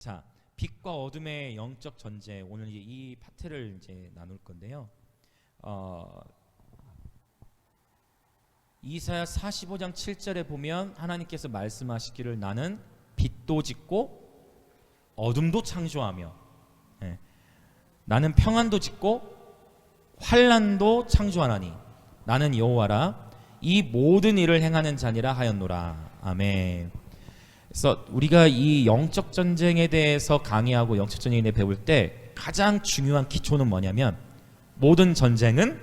자, 빛과 어둠의 영적 전쟁, 오늘 이 파트를 이제 나눌 건데요. 이사야 45장 7절에 보면 하나님께서 말씀하시기를 나는 빛도 짓고 어둠도 창조하며, 나는 평안도 짓고 환난도 창조하나니 나는 여호와라 이 모든 일을 행하는 자니라 하였노라. 아멘. 그래서 우리가 이 영적 전쟁에 대해서 강의하고 영적 전쟁에 대해 배울 때 가장 중요한 기초는 뭐냐면 모든 전쟁은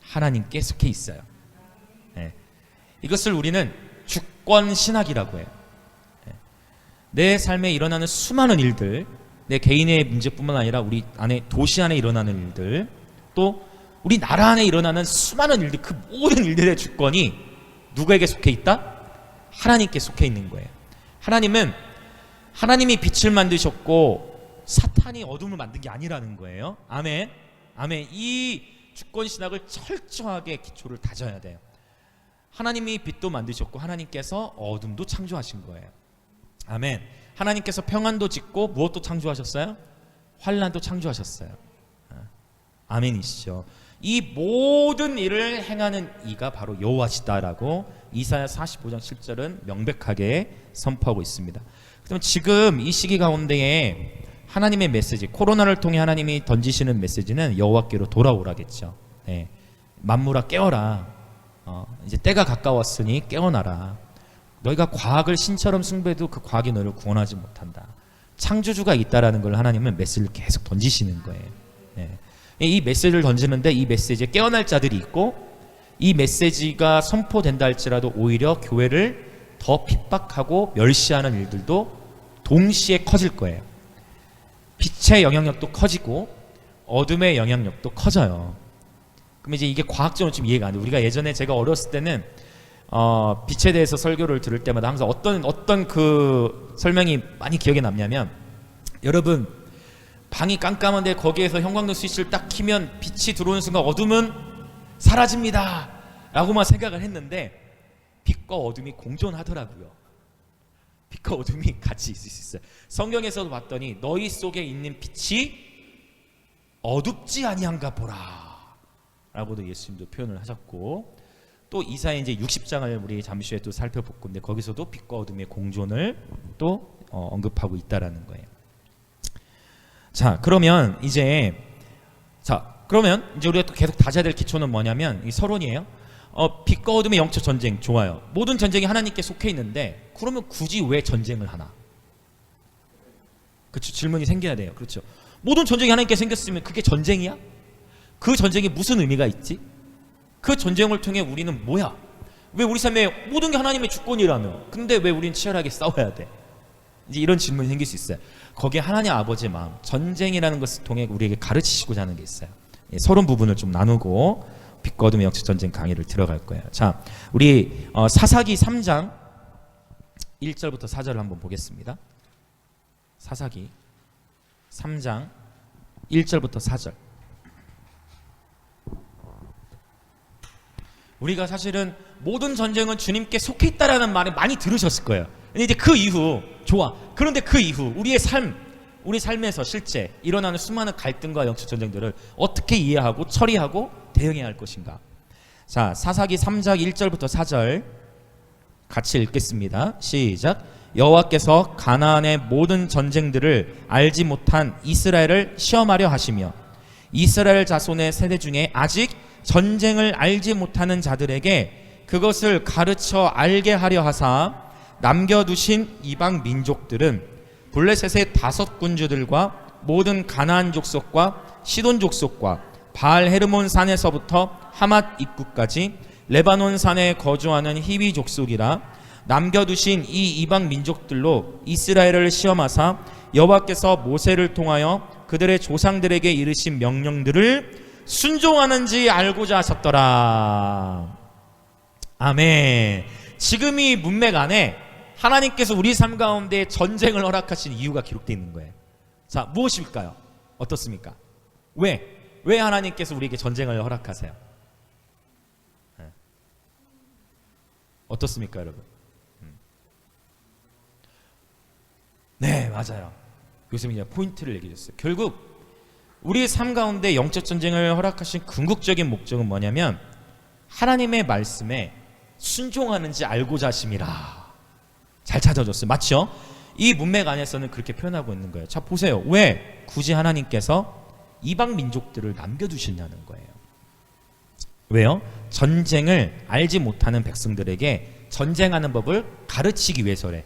하나님께 속해 있어요. 이것을 우리는 주권 신학이라고 해요. 내 삶에 일어나는 수많은 일들, 내 개인의 문제뿐만 아니라 우리 안에 도시 안에 일어나는 일들, 또 우리 나라 안에 일어나는 수많은 일들, 그 모든 일들의 주권이 누구에게 속해 있다? 하나님께 속해 있는 거예요. 하나님이 빛을 만드셨고 사탄이 어둠을 만든 게 아니라는 거예요. 아멘. 아멘. 이 주권 신학을 철저하게 기초를 다져야 돼요. 하나님이 빛도 만드셨고 하나님께서 어둠도 창조하신 거예요. 아멘. 하나님께서 평안도 짓고 무엇도 창조하셨어요? 환난도 창조하셨어요. 아멘이시죠. 이 모든 일을 행하는 이가 바로 여호와시다라고 이사야 45장 7절은 명백하게 선포하고 있습니다. 그럼 지금 이 시기 가운데에 하나님의 메시지, 코로나를 통해 하나님이 던지시는 메시지는 여호와께로 돌아오라겠죠. 만물아 깨어라. 이제 때가 가까웠으니 깨어나라. 너희가 과학을 신처럼 숭배해도 그 과학이 너를 구원하지 못한다. 창조주가 있다라는 걸 하나님은 메시지를 계속 던지시는 거예요. 이 메시지를 던지는데 이 메시지에 깨어날 자들이 있고, 이 메시지가 선포된다 할지라도 오히려 교회를 더 핍박하고 멸시하는 일들도 동시에 커질 거예요. 빛의 영향력도 커지고 어둠의 영향력도 커져요. 그럼 이제 이게 과학적으로 좀 이해가 안 돼요. 우리가 예전에 제가 어렸을 때는 빛에 대해서 설교를 들을 때마다 항상 어떤 그 설명이 많이 기억에 남냐면, 여러분 방이 깜깜한데 거기에서 형광등 스위치를 딱 키면 빛이 들어오는 순간 어둠은 사라집니다 라고만 생각을 했는데 빛과 어둠이 공존하더라고요. 빛과 어둠이 같이 있을 수 있어요. 성경에서도 봤더니 너희 속에 있는 빛이 어둡지 아니한가 보라 라고도 예수님도 표현을 하셨고, 또 이사야 이제 60장을 우리 잠시 후에 또 살펴볼 건데 거기서도 빛과 어둠의 공존을 또 언급하고 있다라는 거예요. 자, 그러면 이제 우리가 또 계속 다져야 될 기초는 뭐냐면 이 서론이에요. 빛과 어둠의 영적 전쟁 좋아요. 모든 전쟁이 하나님께 속해 있는데 그러면 굳이 왜 전쟁을 하나? 그렇죠. 질문이 생겨야 돼요. 그렇죠. 모든 전쟁이 하나님께 생겼으면 그게 전쟁이야? 그 전쟁이 무슨 의미가 있지? 그 전쟁을 통해 우리는 뭐야? 왜 우리 삶에 모든 게 하나님의 주권이라며 근데 왜 우리는 치열하게 싸워야 돼? 이제 이런 질문이 생길 수 있어요. 거기에 하나님 아버지의 마음, 전쟁이라는 것을 통해 우리에게 가르치시고자 하는 게 있어요. 서론 부분을 좀 나누고 빛과 어둠의 영적 전쟁 강의를 들어갈 거예요. 자, 우리 사사기 3장 1절부터 4절을 한번 보겠습니다. 사사기 3장 1절부터 4절. 우리가 사실은 모든 전쟁은 주님께 속해 있다라는 말을 많이 들으셨을 거예요. 근데 이제 그 이후 그런데 그 이후 우리 삶에서 실제 일어나는 수많은 갈등과 영적 전쟁들을 어떻게 이해하고 처리하고 대응해야 할 것인가? 자, 사사기 3장 1절부터 4절 같이 읽겠습니다. 시작. 여호와께서 가나안의 모든 전쟁들을 알지 못한 이스라엘을 시험하려 하시며 이스라엘 자손의 세대 중에 아직 전쟁을 알지 못하는 자들에게 그것을 가르쳐 알게 하려 하사 남겨두신 이방 민족들은 블레셋의 5 군주들과 모든 가나안 족속과 시돈 족속과 바알 헤르몬 산에서부터 하맛 입구까지 레바논 산에 거주하는 히위 족속이라 남겨두신 이 이방 민족들로 이스라엘을 시험하사 여호와께서 모세를 통하여 그들의 조상들에게 이르신 명령들을 순종하는지 알고자 하셨더라. 아멘. 지금 이 문맥 안에 하나님께서 우리 삶 가운데 전쟁을 허락하신 이유가 기록되어 있는 거예요. 자, 무엇일까요? 어떻습니까? 왜 하나님께서 우리에게 전쟁을 허락하세요? 어떻습니까, 여러분? 네, 맞아요. 교수님이 포인트를 얘기해 줬어요. 결국 우리의 삶 가운데 영적 전쟁을 허락하신 궁극적인 목적은 뭐냐면 하나님의 말씀에 순종하는지 알고자 하심이라. 잘 찾아줬어요. 맞죠? 이 문맥 안에서는 그렇게 표현하고 있는 거예요. 자, 보세요. 왜 굳이 하나님께서 이방 민족들을 남겨두셨냐는 거예요. 왜요? 전쟁을 알지 못하는 백성들에게 전쟁하는 법을 가르치기 위해서래.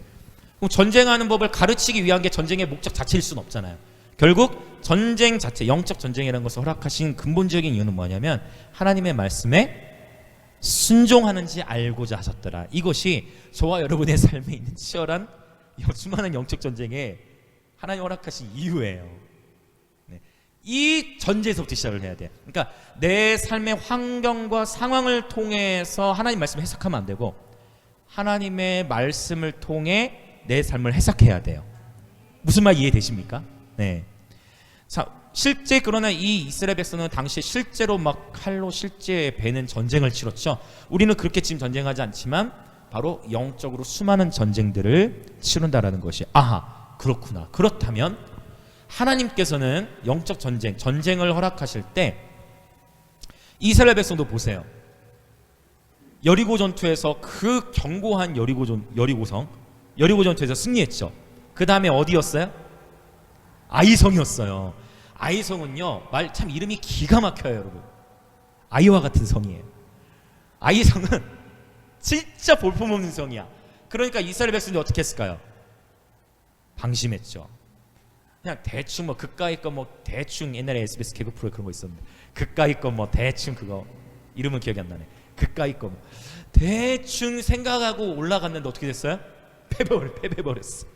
그럼 전쟁하는 법을 가르치기 위한 게 전쟁의 목적 자체일 수는 없잖아요. 결국 전쟁 자체, 영적 전쟁이라는 것을 허락하신 근본적인 이유는 뭐냐면 하나님의 말씀에 순종하는지 알고자 하셨더라. 이것이 저와 여러분의 삶에 있는 치열한 수많은 영적 전쟁에 하나님 허락하신 이유예요. 네. 이 전제에서부터 시작을 해야 돼. 그러니까 내 삶의 환경과 상황을 통해서 하나님 말씀을 해석하면 안 되고 하나님의 말씀을 통해 내 삶을 해석해야 돼요. 무슨 말 이해되십니까? 네. 자, 실제 그러나 이 이스라엘 백성은 당시에 실제로 막 칼로 실제 베는 전쟁을 치렀죠. 우리는 그렇게 지금 전쟁하지 않지만 바로 영적으로 수많은 전쟁들을 치른다라는 것이, 아하, 그렇구나. 그렇다면 하나님께서는 영적 전쟁을 허락하실 때 이스라엘 백성도 보세요. 여리고 전투에서 그 견고한 여리고 전투에서 승리했죠. 그 다음에 어디였어요? 아이성이었어요. 아이성은요, 말 참 이름이 기가 막혀요, 여러분. 아이와 같은 성이에요. 아이성은 진짜 볼품없는 성이야. 그러니까 이스라엘 백성들이 어떻게 했을까요? 방심했죠. 그냥 대충 뭐 그까이 거 뭐 대충, 옛날에 SBS 개그 프로에 그런 거 있었는데 그까이 거 뭐 대충, 그거 이름은 기억이 안 나네. 그까이 거 뭐 대충 생각하고 올라갔는데 어떻게 됐어요? 패배버렸어.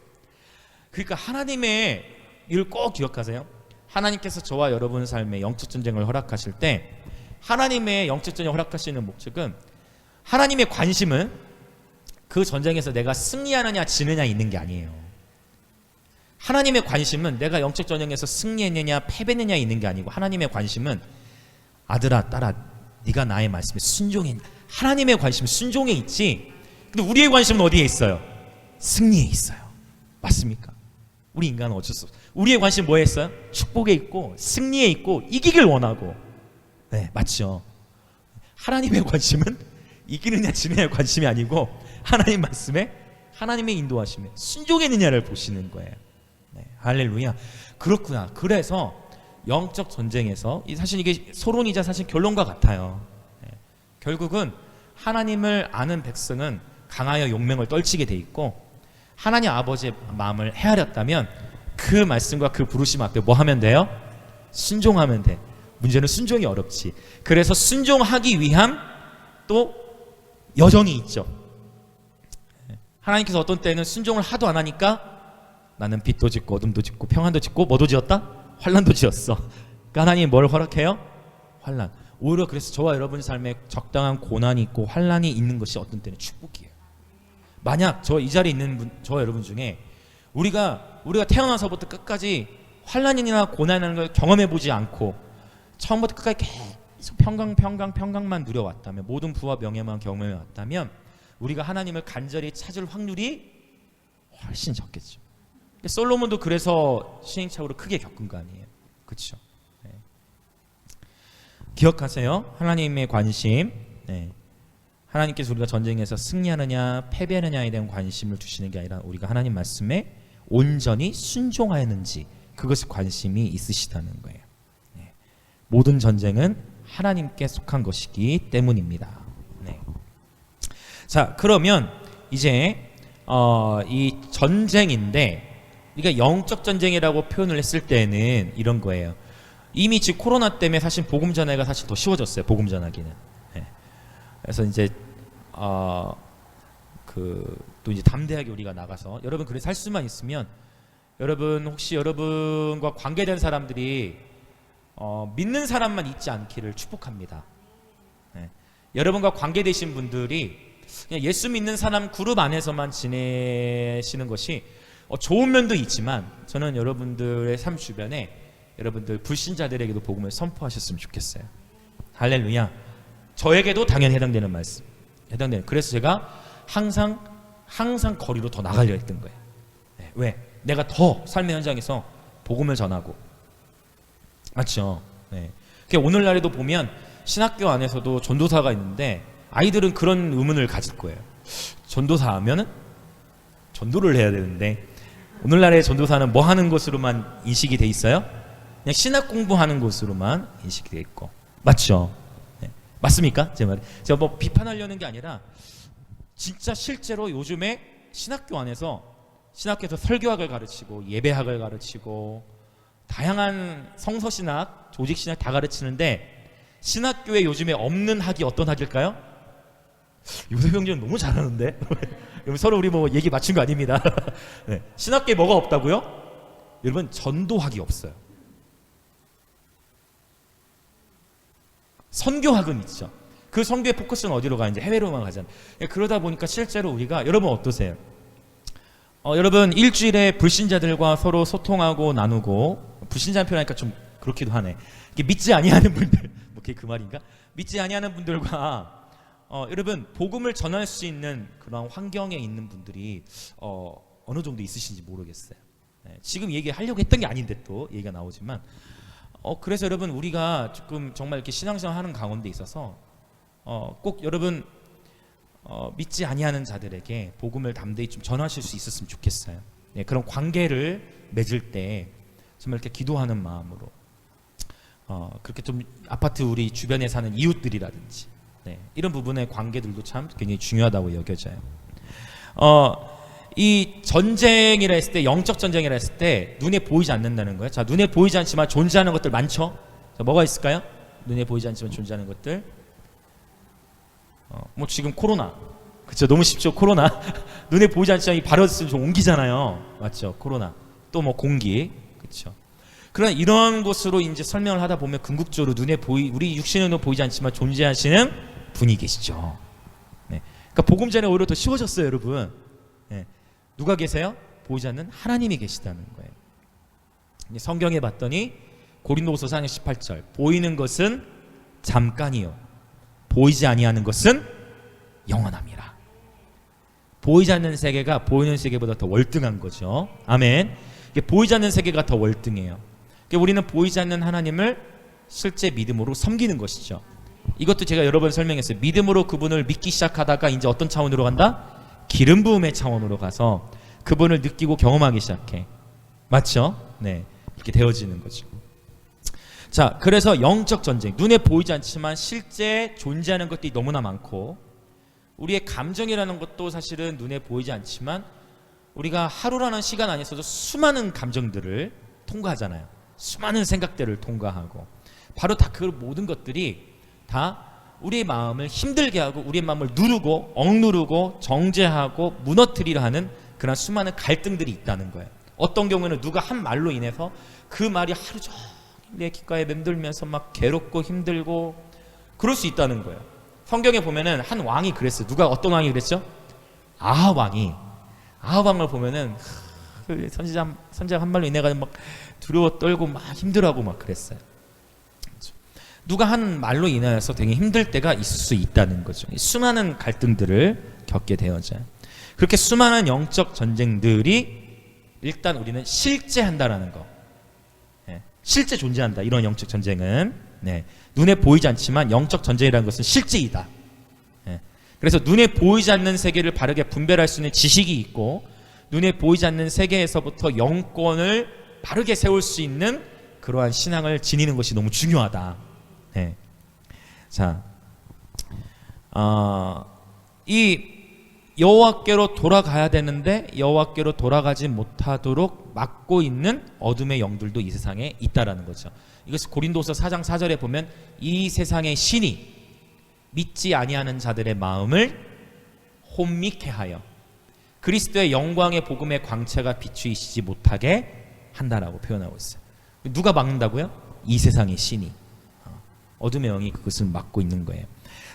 그러니까 하나님의 이걸 꼭 기억하세요. 하나님께서 저와 여러분 삶에 영적 전쟁을 허락하실 때 하나님의 영적 전쟁을 허락하시는 목적은, 하나님의 관심은 그 전쟁에서 내가 승리하느냐 지느냐 있는 게 아니에요. 하나님의 관심은 내가 영적 전쟁에서 승리했느냐 패배했느냐 있는 게 아니고, 하나님의 관심은 아들아 딸아 네가 나의 말씀에 순종해. 하나님의 관심은 순종에 있지. 근데 우리의 관심은 어디에 있어요? 승리에 있어요. 맞습니까? 우리 인간은 어쩔 수 없어요. 우리의 관심 뭐에 있어요? 축복에 있고 승리에 있고 이기길 원하고. 네, 맞죠. 하나님의 관심은 이기느냐 지느냐의 관심이 아니고 하나님 말씀에, 하나님의 인도하심에 순종했느냐를 보시는 거예요. 네, 할렐루야. 그렇구나. 그래서 영적 전쟁에서 사실 이게 서론이자 사실 결론과 같아요. 네, 결국은 하나님을 아는 백성은 강하여 용맹을 떨치게 돼 있고, 하나님 아버지의 마음을 헤아렸다면 그 말씀과 그 부르심 앞에 뭐 하면 돼요? 순종하면 돼. 문제는 순종이 어렵지. 그래서 순종하기 위한 또 여정이 있죠. 하나님께서 어떤 때는 순종을 하도 안 하니까 나는 빛도 짓고 어둠도 짓고 평안도 짓고 뭐도 지었다? 환란도 지었어. 그러니까 하나님이 뭘 허락해요? 환란. 오히려 그래서 저와 여러분 삶에 적당한 고난이 있고 환란이 있는 것이 어떤 때는 축복이에요. 만약 저 이 자리에 있는 저와 여러분 중에 우리가 태어나서부터 끝까지 환란이나 고난이라는 걸 경험해 보지 않고 처음부터 끝까지 계속 평강만 누려왔다면, 모든 부와 명예만 경험해 왔다면 우리가 하나님을 간절히 찾을 확률이 훨씬 적겠죠. 솔로몬도 그래서 시행착오를 크게 겪은 거 아니에요. 그렇죠? 네. 기억하세요. 하나님의 관심. 네. 하나님께서 우리가 전쟁에서 승리하느냐 패배하느냐에 대한 관심을 두시는 게 아니라 우리가 하나님 말씀에 온전히 순종하였는지, 그것에 관심이 있으시다는 거예요. 네. 모든 전쟁은 하나님께 속한 것이기 때문입니다. 네. 자, 그러면 이제 이 전쟁인데 우리가 영적 전쟁이라고 표현을 했을 때는 이런 거예요. 이미 지금 코로나 때문에 사실 복음 전하기가 사실 더 쉬워졌어요. 복음 전하기는. 네. 그래서 이제 또 이제 담대하게 우리가 나가서, 여러분 그래서 할 수만 있으면, 여러분 혹시 여러분과 관계된 사람들이 믿는 사람만 있지 않기를 축복합니다. 네. 여러분과 관계되신 분들이 그냥 예수 믿는 사람 그룹 안에서만 지내시는 것이 좋은 면도 있지만, 저는 여러분들의 삶 주변에 여러분들 불신자들에게도 복음을 선포하셨으면 좋겠어요. 할렐루야. 저에게도 당연히 해당되는 말씀. 그래서 제가 항상 거리로 더 나가려 했던 거예요. 네. 왜? 내가 더 삶의 현장에서 복음을 전하고, 맞죠? 네. 오늘날에도 보면 신학교 안에서도 전도사가 있는데 아이들은 그런 의문을 가질 거예요. 전도사 하면은 전도를 해야 되는데 오늘날의 전도사는 뭐 하는 것으로만 인식이 돼 있어요? 그냥 신학 공부하는 것으로만 인식이 돼 있고, 맞죠? 네. 맞습니까? 제 말이. 제가 뭐 비판하려는 게 아니라 진짜 실제로 요즘에 신학교에서 설교학을 가르치고 예배학을 가르치고 다양한 성서신학, 조직신학 다 가르치는데 신학교에 요즘에 없는 학이 어떤 학일까요? 요셉 형제는 너무 잘하는데 서로 우리 뭐 얘기 맞춘 거 아닙니다. 네. 신학교에 뭐가 없다고요? 여러분, 전도학이 없어요. 선교학은 있죠. 그 선교의 포커스는 어디로 가? 이제 해외로만 가잖아요. 그러다 보니까 실제로 우리가, 여러분 어떠세요? 여러분 일주일에 불신자들과 서로 소통하고 나누고, 불신자 표현하니까 좀 그렇기도 하네. 믿지 아니하는 분들, 뭐 그게 그 말인가? 믿지 아니하는 분들과 여러분 복음을 전할 수 있는 그런 환경에 있는 분들이 어느 정도 있으신지 모르겠어요. 네, 지금 얘기하려고 했던 게 아닌데 또 얘기가 나오지만 그래서 여러분 우리가 조금 정말 이렇게 신앙생활 하는 가운데 있어서 꼭 여러분 믿지 아니하는 자들에게 복음을 담대히 좀 전하실 수 있었으면 좋겠어요. 네, 그런 관계를 맺을 때 정말 이렇게 기도하는 마음으로 그렇게 좀 아파트 우리 주변에 사는 이웃들이라든지, 네, 이런 부분의 관계들도 참 굉장히 중요하다고 여겨져요. 이 전쟁이라 했을 때, 영적 전쟁이라 했을 때 눈에 보이지 않는다는 거예요. 자, 눈에 보이지 않지만 존재하는 것들 많죠. 자, 뭐가 있을까요? 눈에 보이지 않지만 존재하는 것들. 뭐 지금 코로나, 그렇죠? 너무 쉽죠, 코로나. 눈에 보이지 않지만 이 바이러스를 좀 옮기잖아요, 맞죠? 코로나. 또 뭐 공기, 그렇죠? 그런 이런 것으로 이제 설명을 하다 보면 궁극적으로 우리 육신으로 보이지 않지만 존재하시는 분이 계시죠. 네. 그러니까 복음 전에 오히려 더 쉬워졌어요, 여러분. 네. 누가 계세요? 보이지 않는 하나님이 계시다는 거예요. 성경에 봤더니 고린도후서 4장 18절, 보이는 것은 잠깐이요 보이지 아니하는 것은 영원함이라. 보이지 않는 세계가 보이는 세계보다 더 월등한 거죠. 아멘. 보이지 않는 세계가 더 월등해요. 우리는 보이지 않는 하나님을 실제 믿음으로 섬기는 것이죠. 이것도 제가 여러 번 설명했어요. 믿음으로 그분을 믿기 시작하다가 이제 어떤 차원으로 간다? 기름 부음의 차원으로 가서 그분을 느끼고 경험하기 시작해. 맞죠? 네, 이렇게 되어지는 거죠. 자, 그래서 영적 전쟁, 눈에 보이지 않지만 실제 존재하는 것들이 너무나 많고, 우리의 감정이라는 것도 사실은 눈에 보이지 않지만 우리가 하루라는 시간 안에서도 수많은 감정들을 통과하잖아요. 수많은 생각들을 통과하고, 바로 다 그 모든 것들이 다 우리의 마음을 힘들게 하고 우리의 마음을 누르고 억누르고 정죄하고 무너뜨리려 하는 그런 수많은 갈등들이 있다는 거예요. 어떤 경우에는 누가 한 말로 인해서 그 말이 하루 종일 내 귓가에 맴돌면서 막 괴롭고 힘들고 그럴 수 있다는 거예요. 성경에 보면은 한 왕이 그랬어요. 누가, 어떤 왕이 그랬죠? 아합 왕을 보면은 선지자 한 말로 인해 가지고 막 두려워 떨고 막 힘들어하고 막 그랬어요. 누가 한 말로 인하여서 되게 힘들 때가 있을 수 있다는 거죠. 수많은 갈등들을 겪게 되어져요. 그렇게 수많은 영적 전쟁들이 일단 우리는 실제 한다라는 거, 네, 실제 존재한다. 이런 영적 전쟁은, 네, 눈에 보이지 않지만 영적 전쟁이라는 것은 실제이다. 네, 그래서 눈에 보이지 않는 세계를 바르게 분별할 수 있는 지식이 있고, 눈에 보이지 않는 세계에서부터 영권을 바르게 세울 수 있는 그러한 신앙을 지니는 것이 너무 중요하다. 네. 자, 이 여호와께로 돌아가야 되는데 여호와께로 돌아가지 못하도록 막고 있는 어둠의 영들도 이 세상에 있다라는 거죠. 이것을 고린도서 4장 4절에 보면, 이 세상의 신이 믿지 아니하는 자들의 마음을 혼미케 하여 그리스도의 영광의 복음의 광채가 비추이시지 못하게 한다라고 표현하고 있어요. 누가 막는다고요? 이 세상의 신이, 어둠의 영이 그것을 막고 있는 거예요.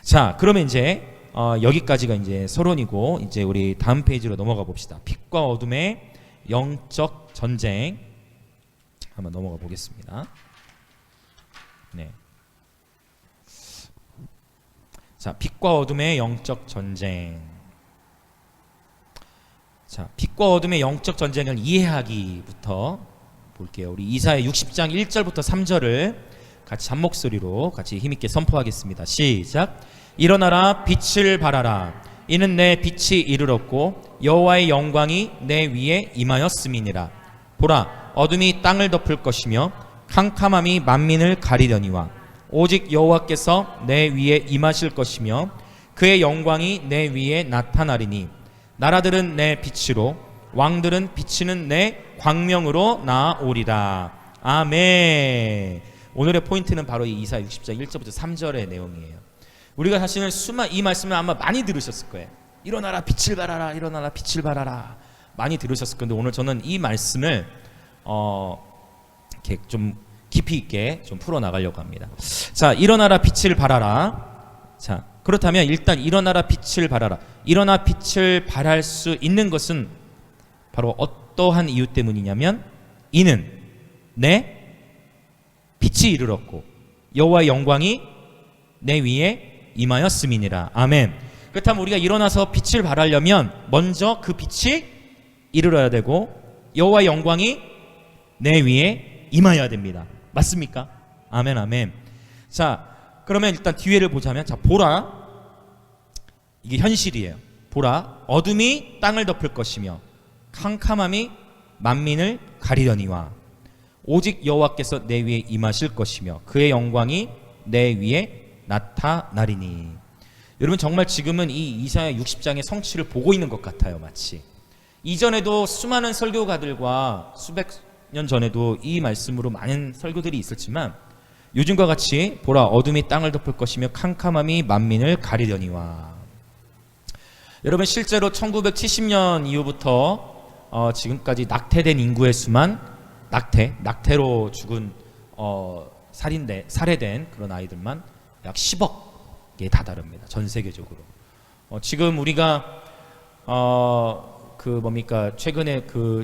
자, 그러면 이제 여기까지가 이제 서론이고, 이제 우리 다음 페이지로 넘어가 봅시다. 빛과 어둠의 영적 전쟁 한번 넘어가 보겠습니다. 네. 자, 빛과 어둠의 영적 전쟁. 자, 빛과 어둠의 영적 전쟁을 이해하기부터 볼게요. 우리 이사야 60장 1절부터 3절을 같이 한 목소리로 같이 힘있게 선포하겠습니다. 시작. 일어나라, 빛을 발하라. 이는 내 빛이 이르렀고 여호와의 영광이 내 위에 임하였음이니라. 보라, 어둠이 땅을 덮을 것이며 캄캄함이 만민을 가리려니와 오직 여호와께서 내 위에 임하실 것이며 그의 영광이 내 위에 나타나리니 나라들은 내 빛으로 왕들은 비치는 내 광명으로 나오리라. 아멘. 오늘의 포인트는 바로 이 이사야 60장 1절부터 3절의 내용이에요. 우리가 사실은 이 말씀을 아마 많이 들으셨을 거예요. 일어나라, 빛을 발하라. 일어나라, 빛을 발하라. 많이 들으셨을 건데 오늘 저는 이 말씀을 이렇게 좀 깊이 있게 좀 풀어 나가려고 합니다. 자, 일어나라, 빛을 발하라. 자, 그렇다면 일단 일어나라, 빛을 발하라. 일어나 빛을 발할 수 있는 것은 바로 어떠한 이유 때문이냐면 이는 내 빛이 이르렀고 여호와의 영광이 내 위에 임하였음이니라. 아멘. 그렇다면 우리가 일어나서 빛을 발하려면 먼저 그 빛이 이르러야 되고 여호와의 영광이 내 위에 임하여야 됩니다. 맞습니까? 아멘, 아멘. 자, 그러면 일단 뒤에를 보자면, 자, 보라, 이게 현실이에요. 보라, 어둠이 땅을 덮을 것이며 캄캄함이 만민을 가리려니와 오직 여호와께서 내 위에 임하실 것이며 그의 영광이 내 위에 나타나리니. 여러분, 정말 지금은 이 이사야 60장의 성취를 보고 있는 것 같아요. 마치 이전에도 수많은 설교가들과 수백 년 전에도 이 말씀으로 많은 설교들이 있었지만 요즘과 같이 보라, 어둠이 땅을 덮을 것이며 캄캄함이 만민을 가리려니와. 여러분, 실제로 1970년 이후부터 지금까지 낙태된 인구의 수만, 낙태로 죽은 살해된 그런 아이들만 약 10억에 다다릅니다. 전 세계적으로. 지금 우리가 최근에 그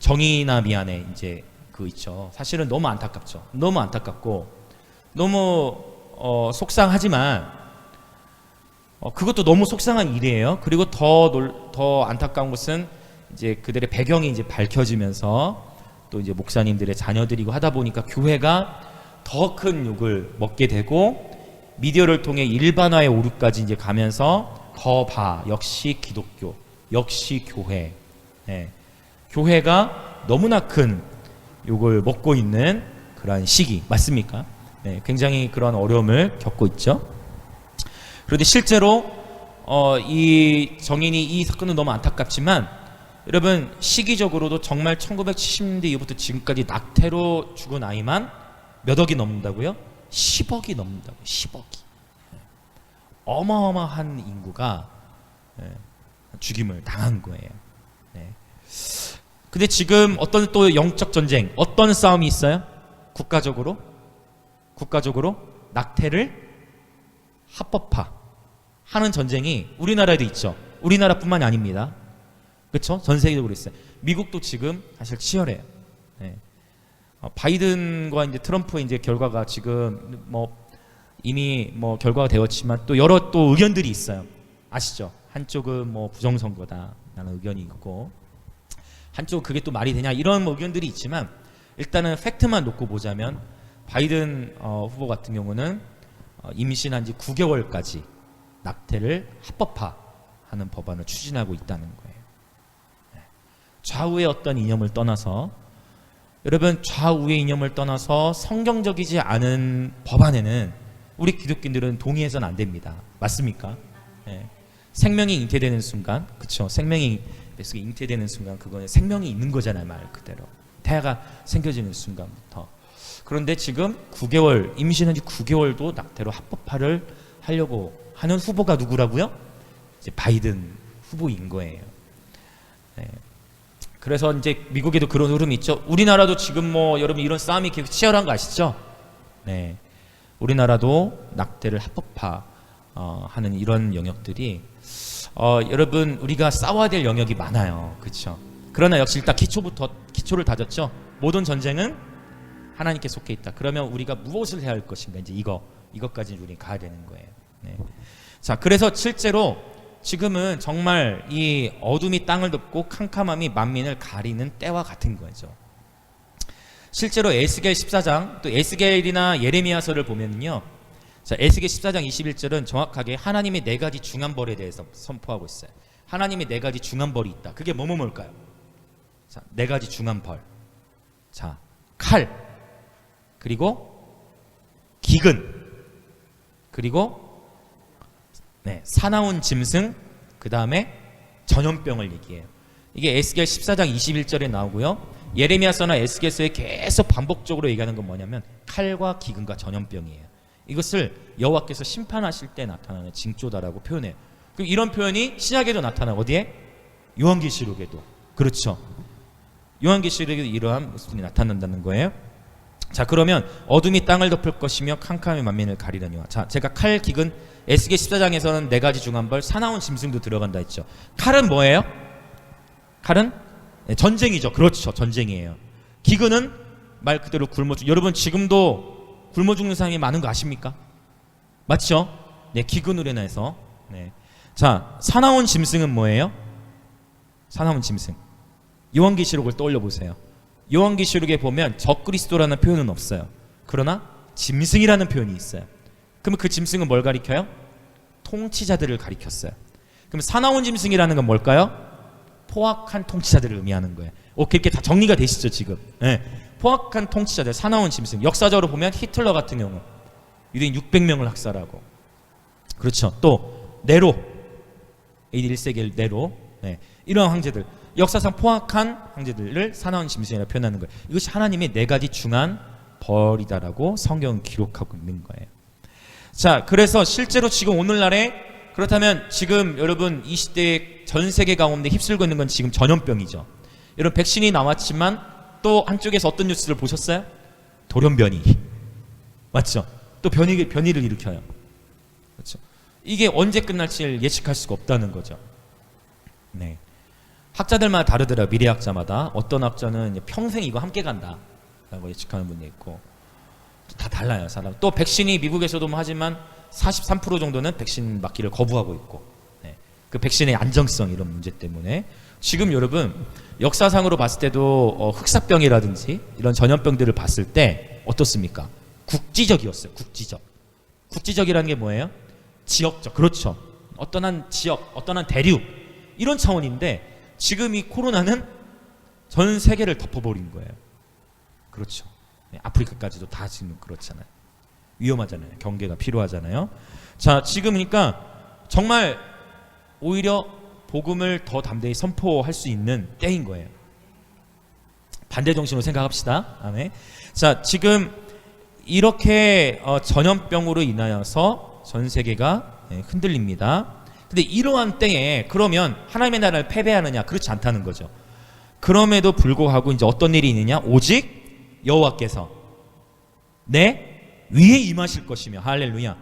정의나 미안해 이제 그 있죠. 사실은 너무 안타깝죠. 너무 안타깝고 너무 속상하지만 그것도 너무 속상한 일이에요. 그리고 더 안타까운 것은 이제 그들의 배경이 이제 밝혀지면서 또 이제 목사님들의 자녀들이고 하다 보니까 교회가 더 큰 욕을 먹게 되고 미디어를 통해 일반화의 오류까지 이제 가면서 역시 기독교, 역시 교회, 교회가 너무나 큰 욕을 먹고 있는 그러한 시기 맞습니까? 굉장히 그런 어려움을 겪고 있죠. 그런데 실제로 이 정인이 이 사건은 너무 안타깝지만 여러분, 시기적으로도 정말 1970년대 이후부터 지금까지 낙태로 죽은 아이만 몇 억이 넘는다고요? 10억이 넘는다고요. 10억이. 어마어마한 인구가 죽임을 당한 거예요. 근데 지금 어떤 또 영적 전쟁, 어떤 싸움이 있어요? 국가적으로 낙태를 합법화하는 전쟁이 우리나라에도 있죠. 우리나라뿐만이 아닙니다. 그렇죠? 전 세계적으로 있어요. 미국도 지금 사실 치열해요. 바이든과 이제 트럼프의 이제 결과가 지금 이미 결과가 되었지만 또 여러 또 의견들이 있어요. 아시죠? 한쪽은 부정선거다라는 의견이 있고 한쪽은 그게 또 말이 되냐 이런 의견들이 있지만 일단은 팩트만 놓고 보자면 바이든 후보 같은 경우는 임신한 지 9개월까지 낙태를 합법화하는 법안을 추진하고 있다는 거예요. 좌우의 어떤 이념을 떠나서 여러분, 좌우의 이념을 떠나서 성경적이지 않은 법안에는 우리 기독교인들은 동의해서는 안 됩니다. 맞습니까? 생명이 잉태되는 순간, 그렇죠? 생명이 뱃속에 잉태되는 순간 그거는 생명이 있는 거잖아요. 말 그대로 태아가 생겨지는 순간부터. 그런데 지금 9개월 임신한 지 9개월도 낙태로 합법화를 하려고 하는 후보가 누구라고요? 이제 바이든 후보인 거예요. 그래서 이제 미국에도 그런 흐름이 있죠. 우리나라도 지금 여러분 이런 싸움이 계속 치열한 거 아시죠? 우리나라도 낙태를 합법화 하는 이런 영역들이 여러분 우리가 싸워야 될 영역이 많아요. 그렇죠? 그러나 역시 일단 기초를 다졌죠. 모든 전쟁은 하나님께 속해 있다. 그러면 우리가 무엇을 해야 할 것인가? 이제 이것까지 우리 가야 되는 거예요. 자, 그래서 실제로 지금은 정말 이 어둠이 땅을 덮고 캄캄함이 만민을 가리는 때와 같은 거죠. 실제로 에스겔 14장 또 에스겔이나 예레미야서를 보면요, 자, 에스겔 14장 21절은 정확하게 하나님의 네 가지 중한 벌에 대해서 선포하고 있어요. 하나님의 네 가지 중한 벌이 있다. 그게 뭘까요? 자, 네 가지 중한 벌. 자, 칼, 그리고 기근, 그리고 사나운 짐승, 그 다음에 전염병을 얘기해요. 이게 에스겔 14장 21절에 나오고요, 예레미야서나 에스겔서에 계속 반복적으로 얘기하는 건 뭐냐면 칼과 기근과 전염병이에요. 이것을 여호와께서 심판하실 때 나타나는 징조다라고 표현해요. 그럼 이런 표현이 신약에도 나타나요. 어디에? 요한계시록에도. 그렇죠. 요한계시록에도 이러한 모습이 나타난다는 거예요. 자, 그러면 어둠이 땅을 덮을 것이며 캄캄이 만민을 가리려니와. 자, 제가 칼, 기근, 에스겔 14장에서는 네 가지 중한벌, 사나운 짐승도 들어간다 했죠. 칼은 뭐예요? 칼은 전쟁이죠. 그렇죠. 전쟁이에요. 기근은 말 그대로 굶어 죽. 여러분 지금도 굶어 죽는 사람이 많은 거 아십니까? 맞죠? 네, 기근으로 인해서. 네. 자, 사나운 짐승은 뭐예요? 사나운 짐승. 요한계시록을 떠올려 보세요. 요한계시록에 보면 적그리스도라는 표현은 없어요. 그러나 짐승이라는 표현이 있어요. 그러면 그 짐승은 뭘 가리켜요? 통치자들을 가리켰어요. 그럼 사나운 짐승이라는 건 뭘까요? 포악한 통치자들을 의미하는 거예요. 그렇게 다 정리가 되시죠 지금? 네. 포악한 통치자들, 사나운 짐승. 역사적으로 보면 히틀러 같은 경우 유대인 600명을 학살하고, 그렇죠. 또 네로, AD 1세기 네로, 이런 황제들, 역사상 포악한 황제들을 사나운 짐승이라고 표현하는 거예요. 이것이 하나님의 네 가지 중한 벌이다라고 성경은 기록하고 있는 거예요. 자, 그래서 실제로 지금 오늘날에, 그렇다면 지금 여러분 이 시대에 전 세계 가운데 휩쓸고 있는 건 지금 전염병이죠. 여러분 백신이 나왔지만 또 한쪽에서 어떤 뉴스를 보셨어요? 돌연변이. 맞죠? 또 변이를 일으켜요. 그렇죠? 이게 언제 끝날지 예측할 수가 없다는 거죠. 네. 학자들마다 다르더라고요. 미래학자마다. 어떤 학자는 평생 이거 함께 간다 라고 예측하는 분이 있고, 다 달라요, 사람. 또 백신이 미국에서도 하지만 43% 정도는 백신 맞기를 거부하고 있고, 그 백신의 안정성, 이런 문제 때문에 지금 여러분 역사상으로 봤을 때도 흑사병이라든지 이런 전염병들을 봤을 때 어떻습니까? 국지적이었어요. 국지적이라는 게 뭐예요? 지역적. 그렇죠. 어떤 한 지역, 어떤 한 대륙, 이런 차원인데 지금 이 코로나는 전 세계를 덮어버린 거예요. 그렇죠. 아프리카까지도 다 지금 그렇잖아요. 위험하잖아요. 경계가 필요하잖아요. 자, 지금 그러니까 정말 오히려 복음을 더 담대히 선포할 수 있는 때인 거예요. 반대 정신으로 생각합시다. 아멘. 자, 지금 이렇게 전염병으로 인하여서 전 세계가 흔들립니다. 근데 이러한 때에 그러면 하나님의 나라를 패배하느냐? 그렇지 않다는 거죠. 그럼에도 불구하고 이제 어떤 일이 있느냐? 오직 여호와께서 내 위에 임하실 것이며, 할렐루야,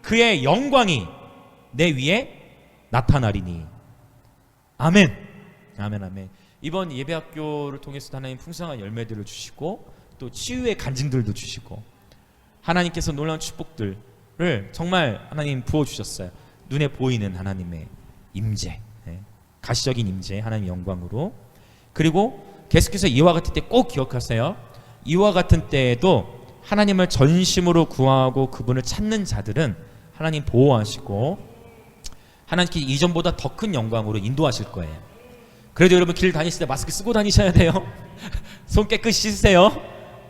그의 영광이 내 위에 나타나리니. 아멘. 아멘, 아멘. 이번 예배학교를 통해서 하나님 풍성한 열매들을 주시고 또 치유의 간증들도 주시고 하나님께서 놀라운 축복들을 정말 하나님 부어주셨어요. 눈에 보이는 하나님의 임재, 가시적인 임재, 하나님의 영광으로. 그리고 계속해서 이와 같은 때 꼭 기억하세요. 이와 같은 때에도 하나님을 전심으로 구하고 그분을 찾는 자들은 하나님 보호하시고 하나님께 이전보다 더 큰 영광으로 인도하실 거예요. 그래도 여러분 길 다니실 때 마스크 쓰고 다니셔야 돼요. 손 깨끗이 씻으세요.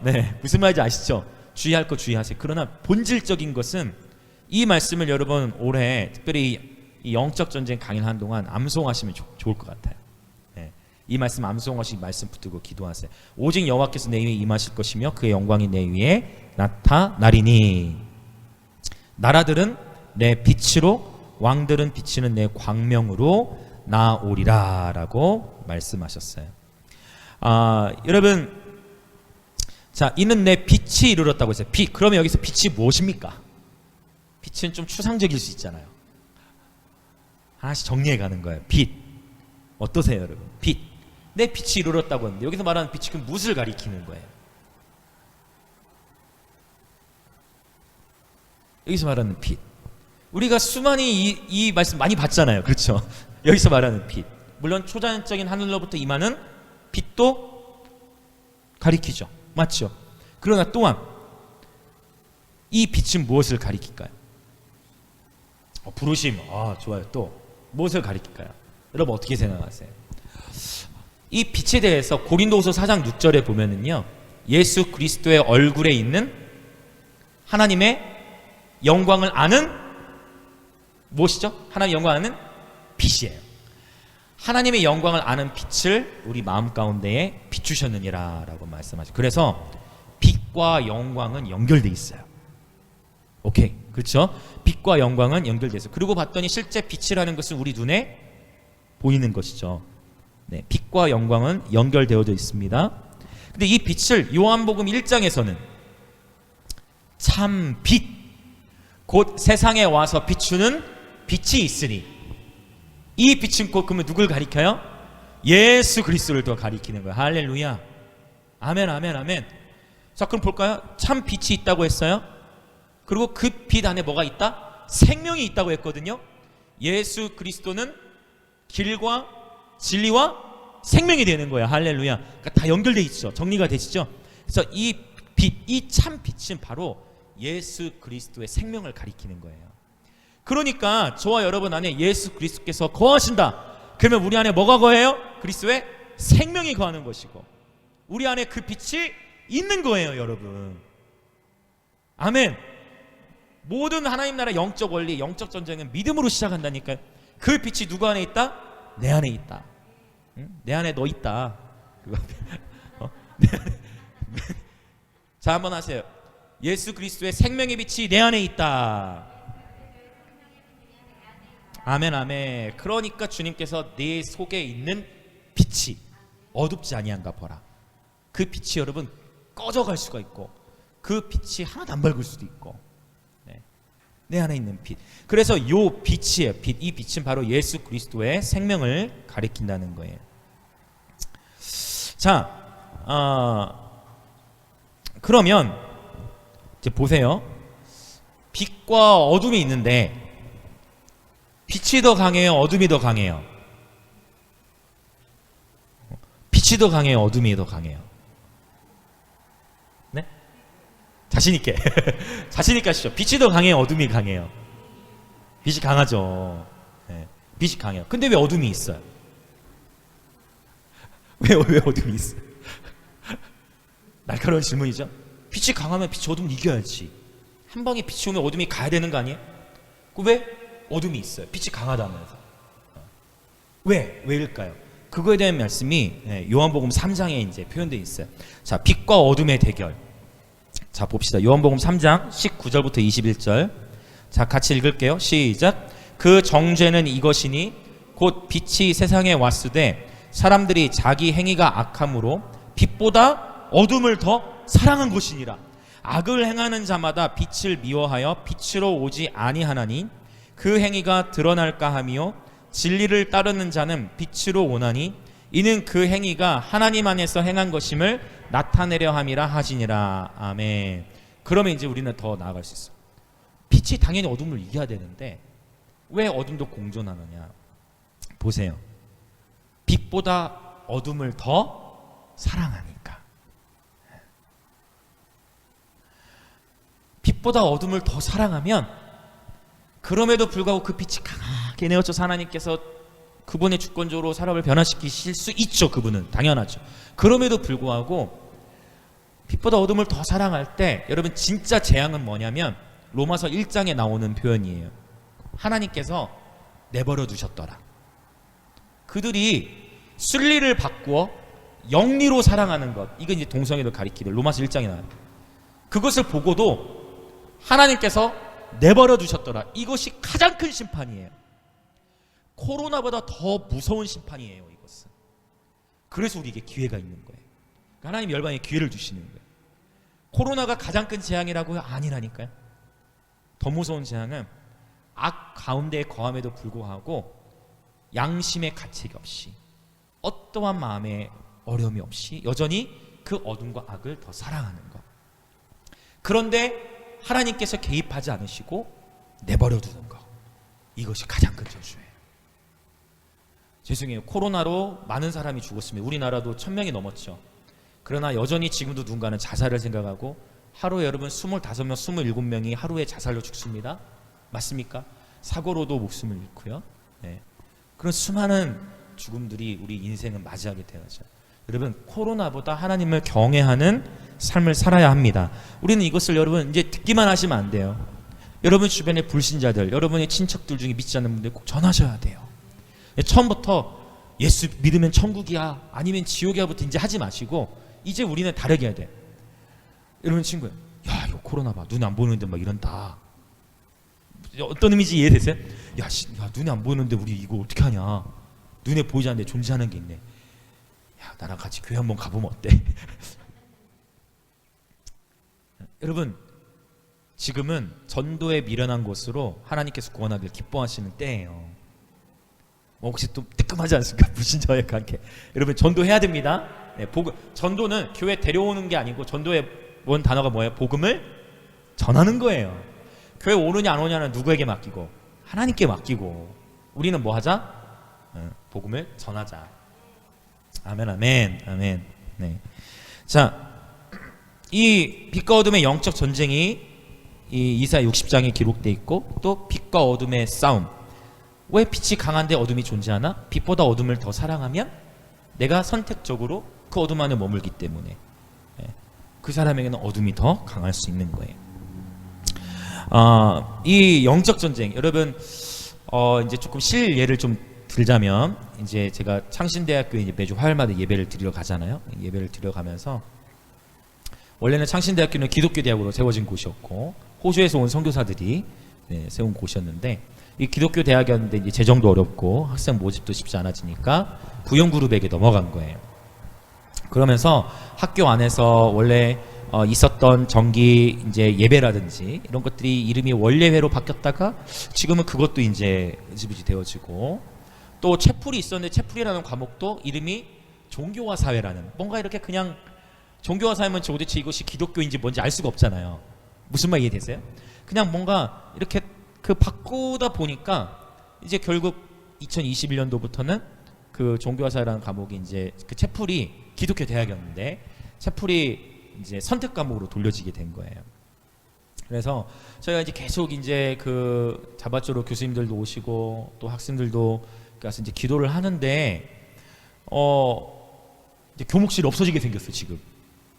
네, 무슨 말인지 아시죠? 주의할 거 주의하세요. 그러나 본질적인 것은 이 말씀을 여러분 올해 특별히 이 영적 전쟁 강의하는 동안 암송하시면 좋을 것 같아요. 네, 이 말씀 암송하시고 말씀 붙들고 기도하세요. 오직 여호와께서 내 위에 임하실 것이며 그의 영광이 내 위에 나타나리니. 나라들은 내 빛으로, 왕들은 비치는 내 광명으로 나오리라 라고 말씀하셨어요. 여러분, 자, 이는 내 빛이 이르렀다고 했어요. 빛. 그러면 여기서 빛이 무엇입니까? 빛은 좀 추상적일 수 있잖아요. 하나씩 정리해 가는 거예요. 빛. 어떠세요, 여러분? 빛. 내 빛이 이르렀다고 하는데 여기서 말하는 빛이 그 무엇을 가리키는 거예요? 여기서 말하는 빛. 우리가 수많은 이 말씀 많이 봤잖아요. 그렇죠? 여기서 말하는 빛, 물론 초자연적인 하늘로부터 임하는 빛도 가리키죠. 맞죠? 그러나 또한 이 빛은 무엇을 가리킬까요? 부르심. 좋아요. 또 무엇을 가리킬까요? 여러분 어떻게 생각하세요? 이 빛에 대해서 고린도후서 4장 6절에 보면은요, 예수 그리스도의 얼굴에 있는 하나님의 영광을 아는 무엇이죠? 하나님의 영광을 아는 빛이에요. 하나님의 영광을 아는 빛을 우리 마음 가운데에 비추셨느니라 라고 말씀하죠. 그래서 빛과 영광은 연결돼 있어요. 오케이, 그렇죠? 빛과 영광은 연결돼 있어요. 그리고 봤더니 실제 빛이라는 것은 우리 눈에 보이는 것이죠. 네, 빛과 영광은 연결되어져 있습니다. 근데 이 빛을 요한복음 1장에서는 참 빛, 곧 세상에 와서 비추는 빛이 있으니, 이 빛은 곧 그러면 누굴 가리켜요? 예수 그리스도를 더 가리키는 거예요. 할렐루야. 아멘, 아멘, 아멘. 자, 그럼 볼까요? 참 빛이 있다고 했어요. 그리고 그 빛 안에 뭐가 있다? 생명이 있다고 했거든요. 예수 그리스도는 길과 진리와 생명이 되는 거예요. 할렐루야. 그러니까 다 연결돼 있죠. 정리가 되시죠? 그래서 이 빛, 이 참 빛은 바로 예수 그리스도의 생명을 가리키는 거예요. 그러니까 저와 여러분 안에 예수 그리스도께서 거하신다. 그러면 우리 안에 뭐가 거해요? 그리스도의 생명이 거하는 것이고, 우리 안에 그 빛이 있는 거예요, 여러분. 아멘. 모든 하나님 나라 영적 원리, 영적 전쟁은 믿음으로 시작한다니까요. 그 빛이 누구 안에 있다? 내 안에 있다. 내 안에 너 있다. 자, 한번 하세요. 예수 그리스도의 생명의 빛이 내 안에 있다. 아멘, 아멘. 그러니까 주님께서 내 속에 있는 빛이 어둡지 아니한가 보라. 그 빛이 여러분 꺼져갈 수가 있고, 그 빛이 하나도 안 밝을 수도 있고, 네. 내 안에 있는 빛. 그래서 요 빛이에요. 빛. 이 빛은 바로 예수 그리스도의 생명을 가리킨다는 거예요. 자, 그러면 이제 보세요. 빛과 어둠이 있는데 빛이 더 강해요? 어둠이 더 강해요? 빛이 더 강해요? 어둠이 더 강해요? 네? 자신있게 자신있게 하시죠. 빛이 더 강해요? 어둠이 강해요? 빛이 강하죠. 네. 빛이 강해요. 근데 왜 어둠이 있어요? 왜 어둠이 있어요? 날카로운 질문이죠. 빛이 강하면 빛이 어둠을 이겨야지. 한 방에 빛이 오면 어둠이 가야 되는 거 아니에요? 왜 어둠이 있어요? 빛이 강하다면서. 왜일까요? 그거에 대한 말씀이 요한복음 3장에 이제 표현되어 있어요. 자, 빛과 어둠의 대결. 자, 봅시다. 요한복음 3장 19절부터 21절. 자, 같이 읽을게요. 시작. 그 정죄는 이것이니 곧 빛이 세상에 왔으되 사람들이 자기 행위가 악함으로 빛보다 어둠을 더 사랑한 것이니라. 악을 행하는 자마다 빛을 미워하여 빛으로 오지 아니하나니 그 행위가 드러날까 하며 진리를 따르는 자는 빛으로 오나니 이는 그 행위가 하나님 안에서 행한 것임을 나타내려 함이라 하시니라. 아멘. 그러면 이제 우리는 더 나아갈 수 있어요. 빛이 당연히 어둠을 이겨야 되는데 왜 어둠도 공존하느냐. 보세요. 빛보다 어둠을 더 사랑하니까. 빛보다 어둠을 더 사랑하면, 그럼에도 불구하고 그 빛이 강하게 내어져서 하나님께서 그분의 주권적으로 사람을 변화시키실 수 있죠. 그분은 당연하죠. 그럼에도 불구하고 빛보다 어둠을 더 사랑할 때 여러분 진짜 재앙은 뭐냐면 로마서 1장에 나오는 표현이에요. 하나님께서 내버려 두셨더라. 그들이 순리를 바꾸어 영리로 사랑하는 것, 이건 이제 동성애를 가리키는 로마서 1장에 나와요. 그것을 보고도 하나님께서 내버려 두셨더라. 이것이 가장 큰 심판이에요. 코로나보다 더 무서운 심판이에요, 이것은. 그래서 우리에게 기회가 있는 거예요. 하나님 열방에 기회를 주시는 거예요. 코로나가 가장 큰 재앙이라고요? 아니라니까요. 더 무서운 재앙은 악 가운데에 거함에도 불구하고 양심의 가책이 없이, 어떠한 마음의 어려움이 없이 여전히 그 어둠과 악을 더 사랑하는 것. 그런데 하나님께서 개입하지 않으시고 내버려 두는 것. 이것이 가장 큰 저주예요. 죄송해요. 코로나로 많은 사람이 죽었습니다. 우리나라도 1000명이 넘었죠. 그러나 여전히 지금도 누군가는 자살을 생각하고 하루에 여러분 25명, 27명이 하루에 자살로 죽습니다. 맞습니까? 사고로도 목숨을 잃고요. 네. 그런 수많은 죽음들이 우리 인생을 맞이하게 되어죠. 여러분, 코로나보다 하나님을 경외하는 삶을 살아야 합니다. 우리는 이것을 여러분 이제 듣기만 하시면 안 돼요. 여러분 주변의 불신자들, 여러분의 친척들 중에 믿지 않는 분들 꼭 전하셔야 돼요. 처음부터 예수 믿으면 천국이야 아니면 지옥이야부터 이제 하지 마시고 이제 우리는 다르게 해야 돼. 여러분 친구야, 야 이거 코로나 봐, 눈 안 보이는데 막 이런다. 어떤 의미인지 이해되세요? 야 눈이 안 보이는데 우리 이거 어떻게 하냐. 눈에 보이지 않는데 존재하는 게 있네. 야 나랑 같이 교회 한번 가보면 어때? 여러분, 지금은 전도에 미련한 곳으로 하나님께서 구원하길 기뻐하시는 때예요. 혹시 또 뜨끔하지 않습니까? 불신자와의 관계. 여러분, 전도해야 됩니다. 네, 전도는 교회 데려오는 게 아니고, 전도의 원 단어가 뭐예요? 복음을 전하는 거예요. 교회 오느냐 안 오냐는 누구에게 맡기고? 하나님께 맡기고. 우리는 뭐 하자? 복음을 전하자. 아멘, 아멘, 아멘. 네. 자, 이 빛과 어둠의 영적 전쟁이 이 이사야 60장에 기록되어 있고, 또 빛과 어둠의 싸움. 왜 빛이 강한데 어둠이 존재하나? 빛보다 어둠을 더 사랑하면 내가 선택적으로 그 어둠 안에 머물기 때문에 그 사람에게는 어둠이 더 강할 수 있는 거예요. 이 영적 전쟁, 여러분 이제 조금 실예를 좀 들자면, 이제 제가 창신대학교에 이제 매주 화요일마다 예배를 드리러 가잖아요. 예배를 드리러 가면서 원래는 창신대학교는 기독교 대학으로 세워진 곳이었고 호주에서 온 선교사들이 세운 곳이었는데, 이 기독교 대학이었는데 이제 재정도 어렵고 학생 모집도 쉽지 않아지니까 부영그룹에게 넘어간 거예요. 그러면서 학교 안에서 원래 있었던 정기 이제 예배라든지 이런 것들이 이름이 원래회로 바뀌었다가 지금은 그것도 이제 흐지부지 되어지고, 또 채플이 있었는데 채플이라는 과목도 이름이 종교와 사회라는, 뭔가 이렇게 그냥 종교와 사회면 도대체 이것이 기독교인지 뭔지 알 수가 없잖아요. 무슨 말 이해되세요? 그냥 뭔가 이렇게 그 바꾸다 보니까 이제 결국 2021년도부터는 그 종교와 사회라는 과목이 이제 그 채플이 기독교 대학이었는데 채플이 이제 선택 과목으로 돌려지게 된 거예요. 그래서 저희가 이제 계속 이제 그 자바조로 교수님들도 오시고 또 학생들도 가서 이제 기도를 하는데 이제 교목실이 없어지게 생겼어요 지금.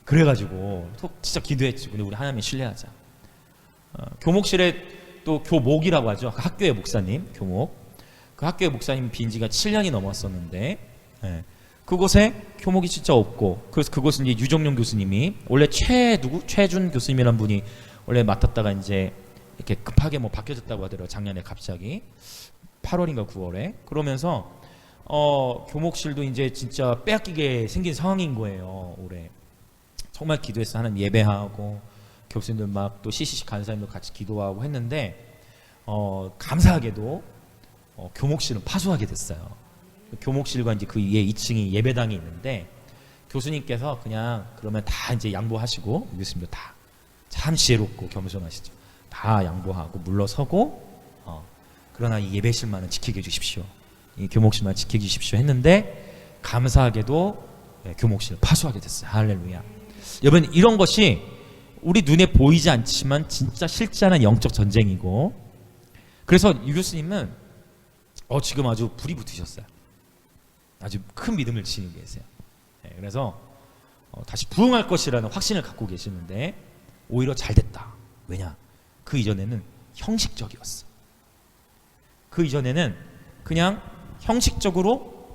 그래가지고 진짜 기도했지. 근데 우리 하나님 신뢰하자. 교목실에 또 교목이라고 하죠. 그 학교의 목사님, 교목. 그 학교의 목사님 빈지가 7년이 넘었었는데, 그곳에 교목이 진짜 없고, 그래서 그곳은 이제 유정용 교수님이 원래 최준 교수님이란 분이 원래 맡았다가 이제 이렇게 급하게 뭐 바뀌어졌다고 하더라고요. 작년에 갑자기 8월인가 9월에. 그러면서 교목실도 이제 진짜 빼앗기게 생긴 상황인 거예요. 올해 정말 기도해서 하는 예배하고. 교수님들 막 또 CCC 간사님도 같이 기도하고 했는데 감사하게도 교목실은 파수하게 됐어요. 교목실과 이제 그 위에 2층이 예배당이 있는데 교수님께서 그냥 그러면 다 이제 양보하시고, 교수님도 다 참 지혜롭고 겸손하시죠. 다 양보하고 물러서고 그러나 이 예배실만은 지키게 해주십시오. 이 교목실만 지키게 해주십시오 했는데 감사하게도 교목실을 파수하게 됐어요. 할렐루야. 여러분, 이런 것이 우리 눈에 보이지 않지만 진짜 실제는 영적 전쟁이고, 그래서 유 교수님은 지금 아주 불이 붙으셨어요. 아주 큰 믿음을 지니고 계세요. 그래서 다시 부흥할 것이라는 확신을 갖고 계시는데 오히려 잘 됐다. 왜냐? 그 이전에는 형식적이었어. 그 이전에는 그냥 형식적으로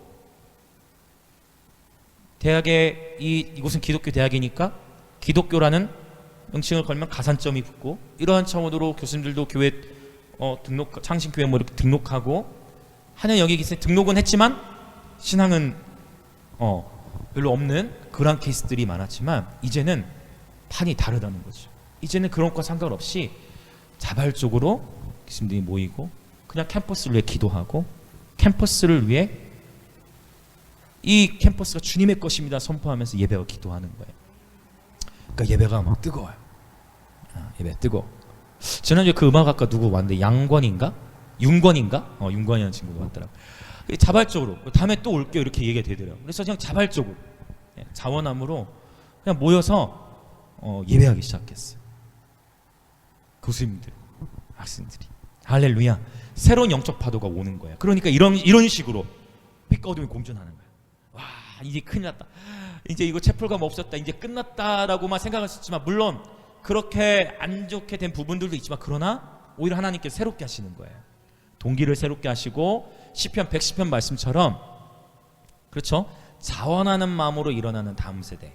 대학에 이곳은 기독교 대학이니까 기독교라는 명칭을 걸면 가산점이 붙고, 이러한 차원으로 교수님들도 교회 창신교회 뭐 이렇게 등록하고 하는 여기 등록은 했지만 신앙은 별로 없는 그런 케이스들이 많았지만, 이제는 판이 다르다는 거죠. 이제는 그런 것과 상관없이 자발적으로 교수님들이 모이고 그냥 캠퍼스를 위해 기도하고, 캠퍼스를 위해 이 캠퍼스가 주님의 것입니다 선포하면서 예배와 기도하는 거예요. 그러니까 예배가 막 뜨거워요. 예배 뜨거워. 지난주에 그 음악학과 누구 왔는데 양권인가? 윤건인가? 윤건이라는 친구가 왔더라고. 자발적으로 다음에 또 올게요 이렇게 얘기가 되더라고요. 그래서 그냥 자발적으로 자원함으로 그냥 모여서 예배하기 시작했어요. 교수님들, 학생들이. 할렐루야. 새로운 영적 파도가 오는 거예요. 그러니까 이런 식으로 빛과 어둠이 공존하는 거예요. 와, 이제 큰일 났다. 이제 이거 채플감 없었다. 이제 끝났다라고만 생각했었지만 물론 그렇게 안 좋게 된 부분들도 있지만 그러나 오히려 하나님께서 새롭게 하시는 거예요. 동기를 새롭게 하시고 시편 110편 말씀처럼 그렇죠? 자원하는 마음으로 일어나는 다음 세대.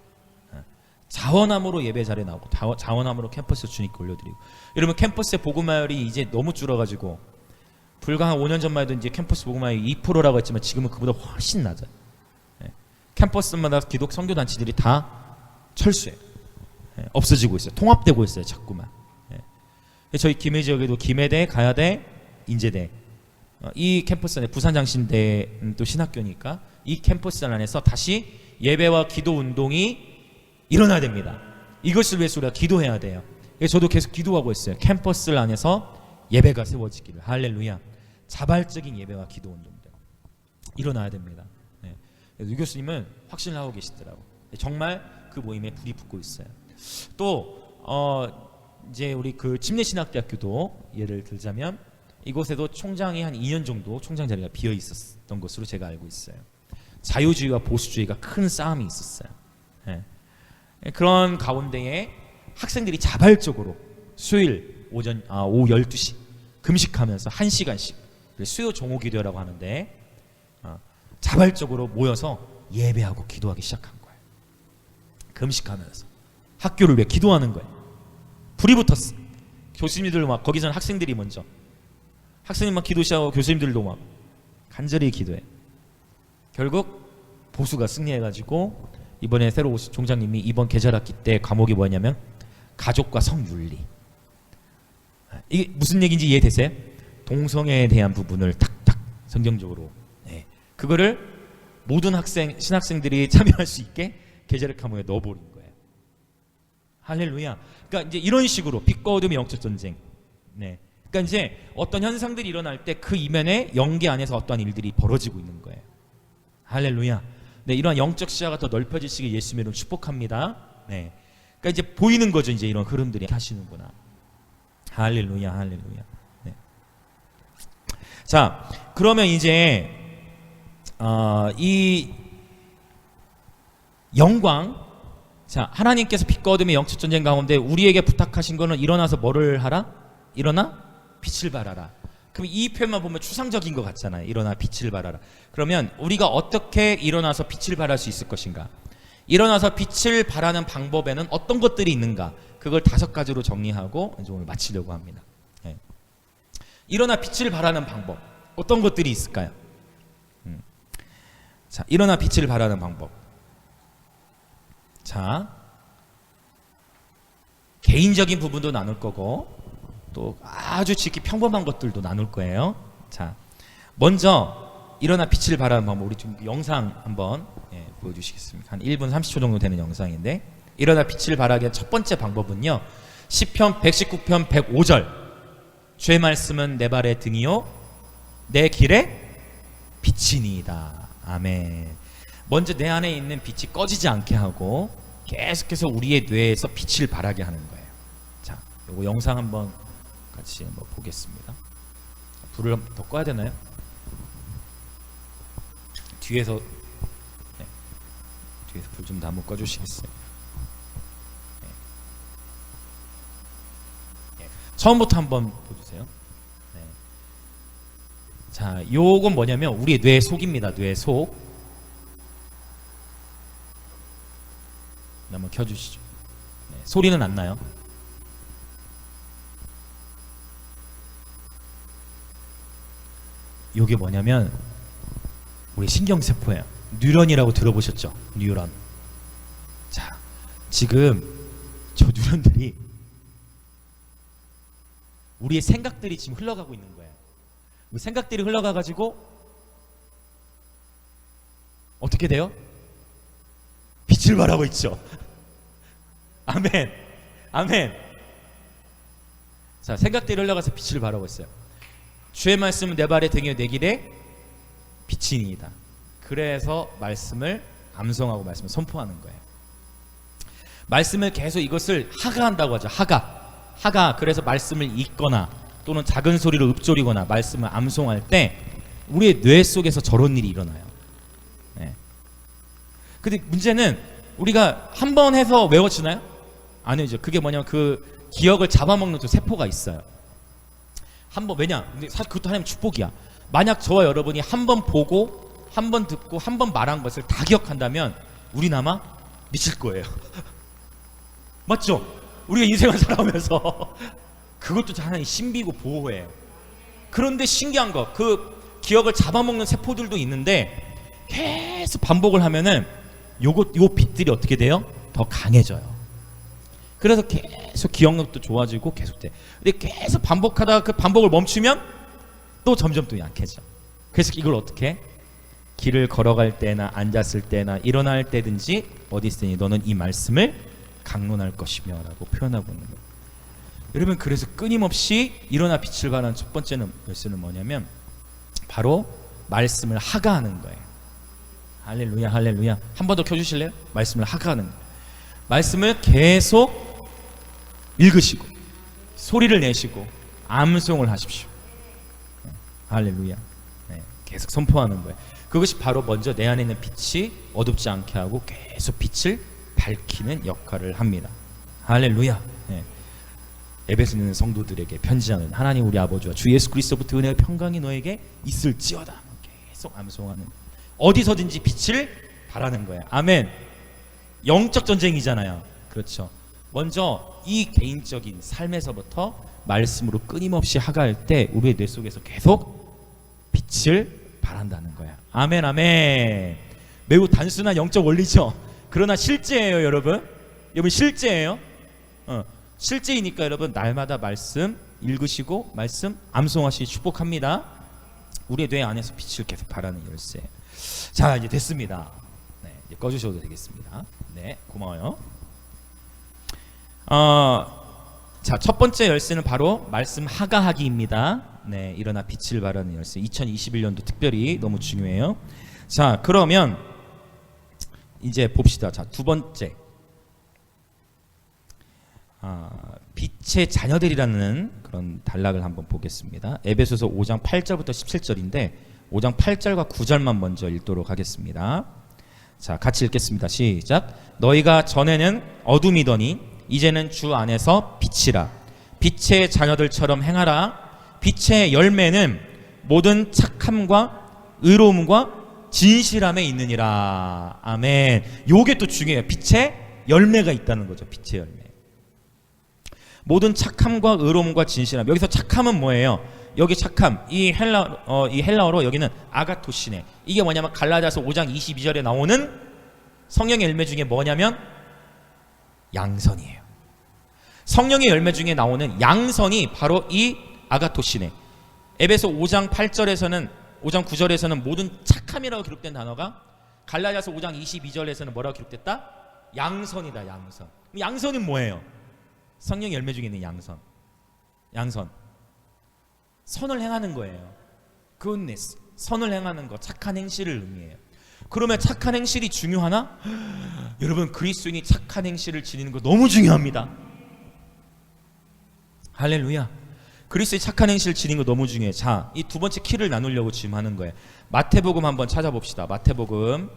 자원함으로 예배 자리에 나오고 자원함으로 캠퍼스 주님께 올려드리고. 여러분 캠퍼스의 복음화율이 이제 너무 줄어가지고 불과 한 5년 전만 해도 이제 캠퍼스 복음화율이 2%라고 했지만 지금은 그보다 훨씬 낮아요. 캠퍼스마다 기독 선교단체들이 다 철수해요. 없어지고 있어요. 통합되고 있어요. 자꾸만. 저희 김해 지역에도 김해대, 가야대, 인제대 이 캠퍼스 안에 부산장신대 또 신학교니까 이 캠퍼스 안에서 다시 예배와 기도 운동이 일어나야 됩니다. 이것을 위해서 우리가 기도해야 돼요. 저도 계속 기도하고 있어요. 캠퍼스 안에서 예배가 세워지기를. 할렐루야. 자발적인 예배와 기도 운동들 일어나야 됩니다. 유 교수님은 확신을 하고 계시더라고. 정말 그 모임에 불이 붙고 있어요. 또 이제 우리 그 침례신학대학교도 예를 들자면 이곳에도 총장이 한 2년 정도 총장 자리가 비어 있었던 것으로 제가 알고 있어요. 자유주의와 보수주의가 큰 싸움이 있었어요. 그런 가운데에 학생들이 자발적으로 수요일 오후 12시 금식하면서 1시간씩 수요 종호 기도라고 하는데 자발적으로 모여서 예배하고 기도하기 시작한 거예요. 금식하면서 학교를 위해 기도하는 거예요. 불이 붙었어. 교수님들 막 거기 전 학생들이 먼저 학생님 막 기도 시작하고 교수님들도 막 간절히 기도해. 결국 보수가 승리해가지고 이번에 새로 오신 총장님이 이번 계절학기 때 과목이 뭐냐면 가족과 성윤리. 이게 무슨 얘기인지 이해되세요? 동성애에 대한 부분을 탁탁 성경적으로 그거를 모든 신학생들이 참여할 수 있게 계절학 과목에 넣어버린 거예요. 할렐루야. 그러니까 이제 이런 식으로 빛과 어둠의 영적 전쟁. 그러니까 이제 어떤 현상들이 일어날 때 그 이면에 연계 안에서 어떠한 일들이 벌어지고 있는 거예요. 할렐루야. 이러한 영적 시야가 더 넓혀지시길 예수님의 이름으로 축복합니다. 그러니까 이제 보이는 거죠. 이제 이런 흐름들이 하시는구나. 할렐루야, 할렐루야. 자, 그러면 이제 이 영광, 자 하나님께서 빛과 어둠의 영적 전쟁 가운데 우리에게 부탁하신 거는 일어나서 뭐를 하라? 일어나 빛을 발하라. 그럼 이 표현만 보면 추상적인 것 같잖아요. 일어나 빛을 발하라. 그러면 우리가 어떻게 일어나서 빛을 발할 수 있을 것인가? 일어나서 빛을 발하는 방법에는 어떤 것들이 있는가? 그걸 5가지로 정리하고 이제 오늘 마치려고 합니다. 일어나 빛을 발하는 방법 어떤 것들이 있을까요? 자, 일어나 빛을 발하는 방법. 자, 개인적인 부분도 나눌 거고 또 아주 지극히 평범한 것들도 나눌 거예요. 자, 먼저 일어나 빛을 발하는 방법. 우리 좀 영상 한번 보여주시겠습니까? 한 1분 30초 정도 되는 영상인데 일어나 빛을 발하기 위한 첫 번째 방법은요, 시편 119편 105절 주의 말씀은 내 발의 등이요 내 길에 빛이니이다. 아멘. 먼저 내 안에 있는 빛이 꺼지지 않게 하고 계속해서 우리의 뇌에서 빛을 발하게 하는 거예요. 자, 요거 영상 한번 같이 한번 보겠습니다. 불을 더 꺼야 되나요? 뒤에서 뒤에서 불 좀 더 한번 꺼주시겠어요? 처음부터 한번 보여주세요. 자, 요건 뭐냐면 우리의 뇌 속입니다. 뇌 속. 한번 켜주시죠. 소리는 안 나요. 요게 뭐냐면 우리 신경세포예요. 뉴런이라고 들어보셨죠? 뉴런. 자, 지금 저 뉴런들이 우리의 생각들이 지금 흘러가고 있는 거예요. 생각들이 흘러가가지고 어떻게 돼요? 빛을 발하고 있죠. 아멘. 아멘. 자, 생각들이 흘러가서 빛을 발하고 있어요. 주의 말씀은 내 발의 등이요 내 길의 빛이니이다. 그래서 말씀을 암송하고 말씀을 선포하는 거예요. 말씀을 계속 이것을 하가한다고 하죠. 하가. 그래서 말씀을 읽거나 또는 작은 소리로 읊조리거나 말씀을 암송할 때 우리의 뇌 속에서 저런 일이 일어나요. 네. 근데 문제는 우리가 한 번 해서 외워지나요? 아니죠. 그게 뭐냐면 그 기억을 잡아먹는 또 세포가 있어요. 한 번, 왜냐? 근데 사실 그것도 하나님 축복이야. 만약 저와 여러분이 한 번 보고 한 번 듣고 한 번 말한 것을 다 기억한다면 우리는 아마 미칠 거예요. 맞죠? 우리가 인생을 살아오면서 그것도 하나님 신비고 보호예요. 그런데 신기한 거, 그 기억을 잡아먹는 세포들도 있는데 계속 반복을 하면은 요 빛들이 어떻게 돼요? 더 강해져요. 그래서 계속 기억력도 좋아지고 계속 돼. 근데 계속 반복하다가 그 반복을 멈추면 또 점점 또 약해져. 그래서 이걸 어떻게 해? 길을 걸어갈 때나 앉았을 때나 일어날 때든지 어디 있으니 너는 이 말씀을 강론할 것이며 라고 표현하고 있는 거예요. 여러분, 그래서 끊임없이 일어나 빛을 발하는 첫 번째는 열쇠는 뭐냐면 바로 말씀을 하가하는 거예요. 할렐루야, 할렐루야. 한 번 더 켜주실래요? 말씀을 하가하는 거예요. 말씀을 계속 읽으시고 소리를 내시고 암송을 하십시오. 할렐루야. 네, 계속 선포하는 거예요. 그것이 바로 먼저 내 안에 있는 빛이 어둡지 않게 하고 계속 빛을 밝히는 역할을 합니다. 할렐루야. 네. 에베소에 있는 성도들에게 편지하는 하나님 우리 아버지와 주 예수 그리스도부터 은혜와 평강이 너에게 있을지어다. 계속 암송하는, 어디서든지 빛을 발하는 거예요. 아멘. 영적 전쟁이잖아요. 그렇죠. 먼저 이 개인적인 삶에서부터 말씀으로 끊임없이 하가할 때 우리의 뇌 속에서 계속 빛을 발한다는 거야. 아멘, 아멘. 매우 단순한 영적 원리죠. 그러나 실제예요, 여러분. 여러분 실제예요. 실제이니까 여러분 날마다 말씀 읽으시고 말씀 암송하시기 축복합니다. 우리의 뇌 안에서 빛을 계속 발하는 열쇠. 자, 이제 됐습니다. 네, 이제 꺼주셔도 되겠습니다. 네, 고마워요. 자, 첫 번째 열쇠는 바로 말씀 하가하기입니다. 네, 일어나 빛을 발하는 열쇠. 2021년도 특별히 너무 중요해요. 자, 그러면 이제 봅시다. 자, 두 번째. 빛의 자녀들이라는 그런 단락을 한번 보겠습니다. 에베소서 5장 8절부터 17절인데 5장 8절과 9절만 먼저 읽도록 하겠습니다. 자, 같이 읽겠습니다. 시작. 너희가 전에는 어둠이더니 이제는 주 안에서 빛이라. 빛의 자녀들처럼 행하라. 빛의 열매는 모든 착함과 의로움과 진실함에 있느니라. 아멘. 요게 또 중요해요. 빛의 열매가 있다는 거죠. 빛의 열매. 모든 착함과 의로움과 진실함. 여기서 착함은 뭐예요? 여기 착함, 이 헬라어로 여기는 아가토시네. 이게 뭐냐면 갈라디아서 5장 22절에 나오는 성령의 열매 중에 뭐냐면 양선이에요. 성령의 열매 중에 나오는 양선이 바로 이 아가토시네. 에베소 5장 8절에서는 5장 9절에서는 모든 착함이라고 기록된 단어가 갈라디아서 5장 22절에서는 뭐라고 기록됐다? 양선이다. 양선. 양선은 뭐예요? 성령의 열매 중에 있는 양선. 양선. 선을 행하는 거예요. goodness. 선을 행하는 거, 착한 행실을 의미해요. 그러면 착한 행실이 중요하나? 여러분, 그리스도인이 착한 행실을 지니는 거 너무 중요합니다. 할렐루야. 그리스도의 착한 행실을 지니는 거 너무 중요해. 자, 이 두 번째 키를 나누려고 지금 하는 거예요. 마태복음 한번 찾아봅시다. 마태복음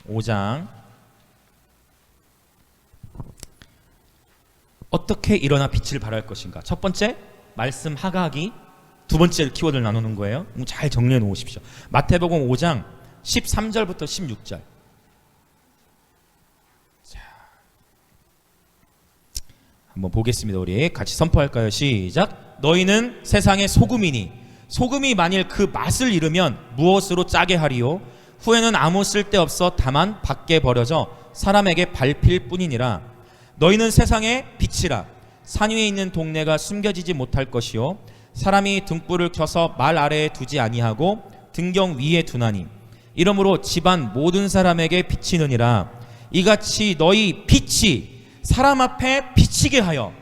5장. 어떻게 일어나 빛을 발할 것인가? 첫 번째, 말씀 하가하기. 두 번째 키워드를 나누는 거예요. 잘 정리해 놓으십시오. 마태복음 5장 13절부터 16절. 자, 한번 보겠습니다. 우리 같이 선포할까요? 시작. 너희는 세상의 소금이니 소금이 만일 그 맛을 잃으면 무엇으로 짜게 하리요? 후에는 아무 쓸데없어 다만 밖에 버려져 사람에게 밟힐 뿐이니라. 너희는 세상의 빛이라. 산 위에 있는 동네가 숨겨지지 못할 것이요 사람이 등불을 켜서 말 아래에 두지 아니하고 등경 위에 두나니 이러므로 집안 모든 사람에게 비치느니라. 이같이 너희 빛이 사람 앞에 비치게 하여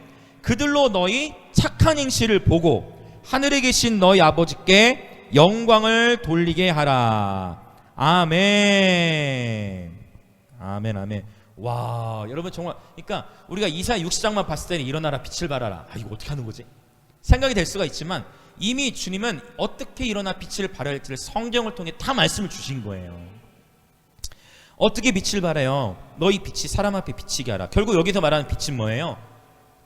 그들로 너희 착한 행실을 보고 하늘에 계신 너희 아버지께 영광을 돌리게 하라. 아멘. 아멘 아멘. 와, 여러분 정말, 그러니까 우리가 이사야 60장만 봤을 때는 일어나라 빛을 발하라, 아, 이거 어떻게 하는 거지? 생각이 될 수가 있지만 이미 주님은 어떻게 일어나 빛을 발해야 할지를 성경을 통해 다 말씀을 주신 거예요. 어떻게 빛을 발해요? 너희 빛이 사람 앞에 비치게 하라. 결국 여기서 말하는 빛은 뭐예요?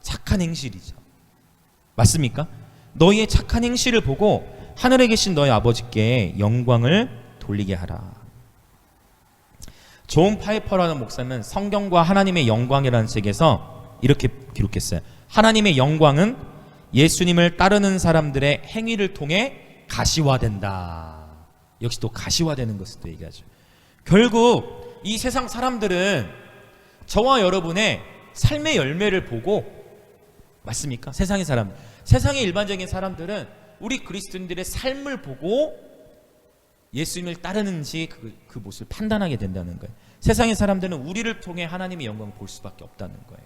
착한 행실이죠. 맞습니까? 너희의 착한 행실을 보고 하늘에 계신 너희 아버지께 영광을 돌리게 하라. 존 파이퍼라는 목사는 성경과 하나님의 영광이라는 책에서 이렇게 기록했어요. 하나님의 영광은 예수님을 따르는 사람들의 행위를 통해 가시화된다. 역시 또 가시화되는 것을 또 얘기하죠. 결국 이 세상 사람들은 저와 여러분의 삶의 열매를 보고, 맞습니까? 세상의 사람, 세상의 일반적인 사람들은 우리 그리스도인들의 삶을 보고 예수님을 따르는지 그 모습을 판단하게 된다는 거예요. 세상의 사람들은 우리를 통해 하나님의 영광을 볼 수밖에 없다는 거예요.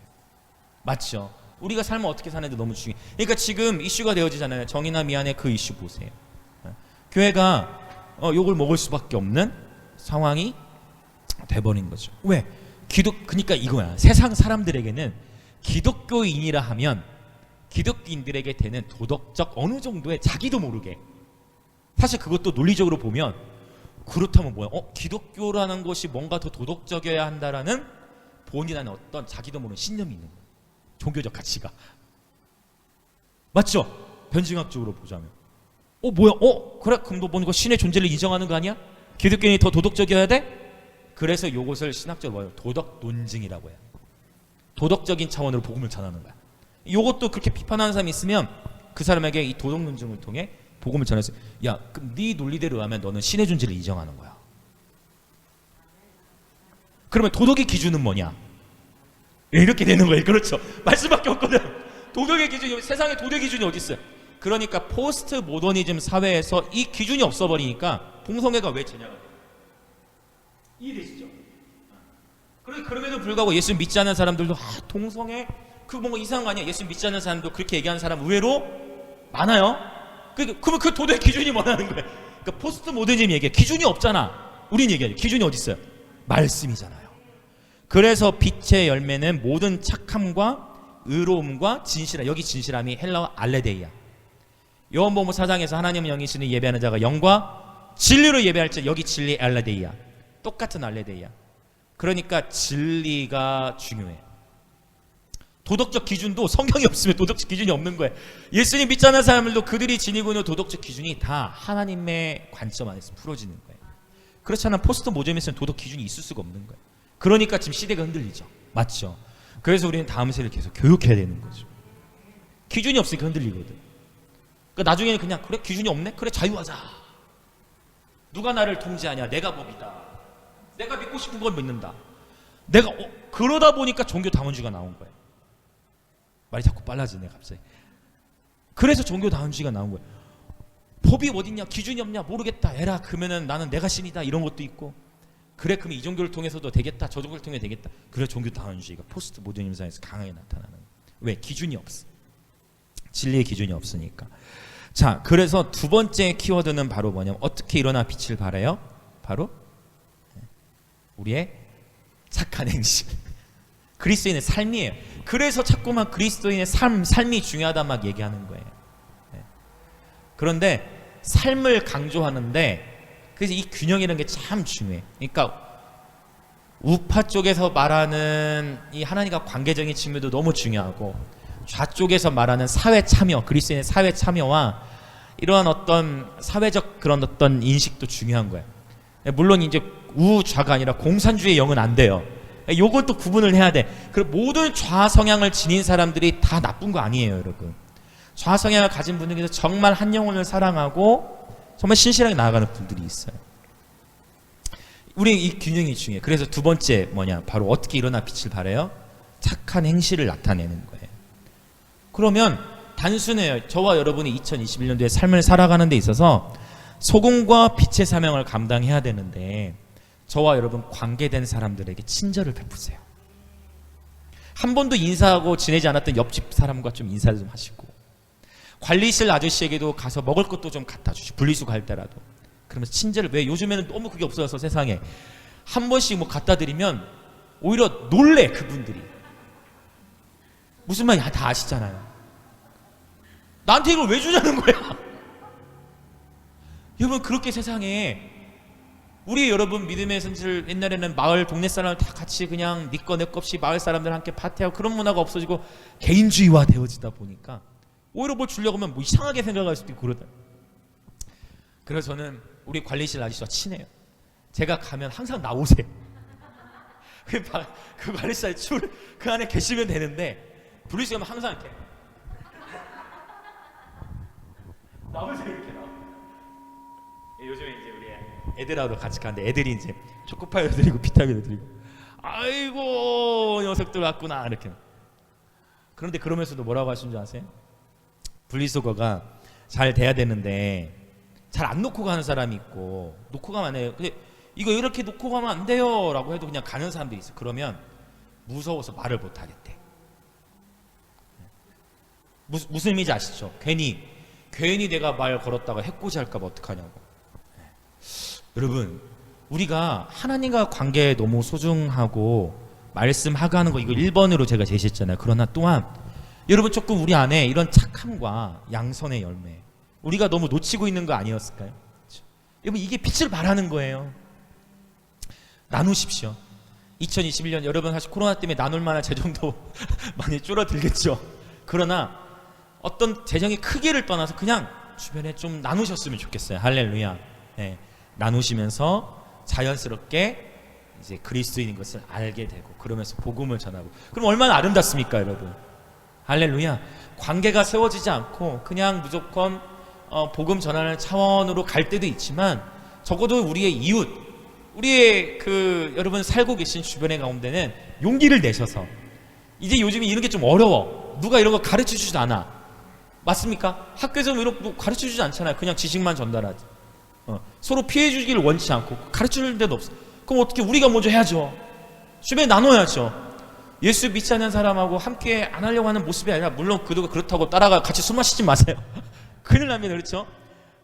맞죠? 우리가 삶을 어떻게 사는지 너무 중요해요. 그러니까 지금 이슈가 되어지잖아요. 정의나 미안해, 그 이슈 보세요. 교회가 욕을 먹을 수밖에 없는 상황이 돼버린 거죠. 왜? 그러니까 이거야. 세상 사람들에게는 기독교인이라 하면 기독교인들에게 되는 도덕적 어느 정도의, 자기도 모르게, 사실 그것도 논리적으로 보면 그렇다면 뭐야? 기독교라는 것이 뭔가 더 도덕적이어야 한다라는 본인 안에 어떤 자기도 모르는 신념이 있는 거예요. 종교적 가치가. 맞죠? 변증학적으로 보자면 뭐야? 그래, 그럼 너 보니까 신의 존재를 인정하는 거 아니야? 기독교인이 더 도덕적이어야 돼? 그래서 이것을 신학적으로 뭐예요? 도덕 논증이라고 해요. 도덕적인 차원으로 복음을 전하는 거야. 이것도 그렇게 비판하는 사람이 있으면 그 사람에게 이 도덕 논증을 통해 복음을 전해서, 야, 그럼 네 논리대로 하면 너는 신의 존재를 인정하는 거야. 그러면 도덕의 기준은 뭐냐? 이렇게 되는 거예요. 그렇죠. 말씀밖에 없거든. 도덕의 기준이, 세상에 도덕의 기준이 어디 있어요? 그러니까 포스트 모더니즘 사회에서 이 기준이 없어버리니까 동성애가 왜 제냐가 돼요. 이해되시죠? 그럼에도 불구하고 예수 믿지 않는 사람들도 동성애 그 뭔가 이상한 거 아니야? 예수 믿지 않는 사람도 그렇게 얘기하는 사람 의외로 많아요. 그러면 그 도덕의 기준이 뭐라는 거예요? 그러니까 포스트 모더니즘 얘기해. 기준이 없잖아. 우린 얘기하죠. 기준이 어디 있어요? 말씀이잖아요. 그래서 빛의 열매는 모든 착함과 의로움과 진실함. 여기 진실함이 헬라어 알레데이야. 요한복음 4장에서 하나님은 영이시니 예배하는 자가 영과 진리로 예배할지, 여기 진리 알레데이야. 똑같은 알레데이야. 그러니까 진리가 중요해. 도덕적 기준도 성경이 없으면 도덕적 기준이 없는 거예요. 예수님 믿지 않는 사람들도 그들이 지니고 있는 도덕적 기준이 다 하나님의 관점 안에서 풀어지는 거예요. 그렇지 않으면 포스트 모더니즘에서는 도덕 기준이 있을 수가 없는 거예요. 그러니까 지금 시대가 흔들리죠. 맞죠? 그래서 우리는 다음 세대를 계속 교육해야 되는 거죠. 기준이 없으니까 흔들리거든. 그러니까 나중에는 그냥 그래, 기준이 없네? 그래, 자유하자. 누가 나를 통제하냐? 내가 법이다. 내가 믿고 싶은 걸 믿는다. 내가 그러다 보니까 종교 다원주의가 나온 거예요. 말이 자꾸 빨라지네 갑자기. 그래서 종교 다원주의가 나온 거예요. 법이 어딨냐? 기준이 없냐? 모르겠다. 에라, 그러면은 나는 내가 신이다. 이런 것도 있고. 그래, 그러면 이 종교를 통해서도 되겠다. 저 종교를 통해 되겠다. 그래, 종교 다원주의가 포스트 모더니즘 사회에서 강하게 나타나는 거예요. 왜? 기준이 없어. 진리의 기준이 없으니까. 자, 그래서 두 번째 키워드는 바로 뭐냐면 어떻게 일어나 빛을 발해요? 바로 우리의 착한 행실. 그리스도인의 삶이에요. 그래서 자꾸만 그리스도인의 삶이 중요하다 막 얘기하는 거예요. 그런데 삶을 강조하는데, 그래서 이 균형이라는 게 참 중요해. 그러니까 우파 쪽에서 말하는 이 하나님과 관계적인 측면도 너무 중요하고, 좌쪽에서 말하는 사회 참여, 그리스도인의 사회 참여와 이러한 어떤 사회적 그런 어떤 인식도 중요한 거예요. 물론 이제 우좌가 아니라 공산주의 영은 안 돼요. 요건 또 구분을 해야 돼. 그리고 모든 좌 성향을 지닌 사람들이 다 나쁜 거 아니에요, 여러분. 좌 성향을 가진 분들 중에서 정말 한 영혼을 사랑하고 정말 신실하게 나아가는 분들이 있어요. 우리 이 균형이 중요해요. 그래서 두 번째 뭐냐? 바로 어떻게 일어나 빛을 발해요? 착한 행실을 나타내는 거예요. 그러면 단순해요. 저와 여러분이 2021년도에 삶을 살아가는 데 있어서 소금과 빛의 사명을 감당해야 되는데, 저와 여러분 관계된 사람들에게 친절을 베푸세요. 한 번도 인사하고 지내지 않았던 옆집 사람과 좀 인사를 좀 하시고, 관리실 아저씨에게도 가서 먹을 것도 좀 갖다 주시고, 분리수거 할 때라도. 그러면서 친절을, 왜 요즘에는 너무 그게 없어서 세상에 한 번씩 뭐 갖다 드리면 오히려 놀래 그분들이. 무슨 말인지 다 아시잖아요. 나한테 이걸 왜 주자는 거야? 여러분, 그렇게 세상에 우리 여러분 믿음의 선지를, 옛날에는 마을 동네 사람을 다 같이 그냥 네 거 내 거 없이 마을 사람들 함께 파티하고 그런 문화가 없어지고 개인주의화 되어지다 보니까 오히려 뭘 주려고 하면 뭐 이상하게 생각할 수도 있고 그러다. 그래서 저는 우리 관리실 아저씨와 친해요. 제가 가면 항상 나오세요. 그 관리실 그 안에 계시면 되는데 분리수거하면 항상 이렇게 나오세요. 이렇게 나와. 요즘에 이제 우리 애들하고도 같이 가는데 애들이 이제 초코파이도 드리고 비타민도 드리고, 아이고 녀석들 왔구나 이렇게. 그런데 그러면서도 뭐라고 하시는 줄 아세요? 분리수거가 잘 돼야 되는데 잘 안 놓고 가는 사람이 있고, 놓고 가면 안 돼요. 근데 이거 이렇게 놓고 가면 안 돼요 라고 해도 그냥 가는 사람들이 있어. 그러면 무서워서 말을 못 하겠대. 무슨 의미인지 아시죠? 괜히 내가 말 걸었다가 해코지 할까 봐 어떡하냐고. 여러분, 우리가 하나님과 관계에 너무 소중하고 말씀하고 하는 거, 이거 1번으로 제가 제시했잖아요. 그러나 또한 여러분, 조금 우리 안에 이런 착함과 양선의 열매, 우리가 너무 놓치고 있는 거 아니었을까요? 그렇죠? 여러분, 이게 빛을 발하는 거예요. 나누십시오. 2021년 여러분, 사실 코로나 때문에 나눌 만한 재정도 많이 줄어들겠죠. 그러나 어떤 재정의 크기를 떠나서 그냥 주변에 좀 나누셨으면 좋겠어요. 할렐루야. 네. 나누시면서 자연스럽게 이제 그리스도인인 것을 알게 되고, 그러면서 복음을 전하고, 그럼 얼마나 아름답습니까, 여러분? 할렐루야. 관계가 세워지지 않고 그냥 무조건 복음 전하는 차원으로 갈 때도 있지만, 적어도 우리의 이웃, 우리의 여러분 살고 계신 주변의 가운데는 용기를 내셔서, 이제 요즘에 이런 게 좀 어려워. 누가 이런 거 가르쳐 주지도 않아. 맞습니까? 학교에서 이런 거 가르쳐 주지 않잖아요. 그냥 지식만 전달하지. 서로 피해 주기를 원치 않고 가르쳐 줄 데도 없어. 그럼 어떻게? 우리가 먼저 해야죠. 주변에 나눠야죠. 예수 믿지 않는 사람하고 함께 안 하려고 하는 모습이 아니라, 물론 그도 그렇다고 따라가 같이 술 마시지 마세요. 큰일 납니다. 그렇죠?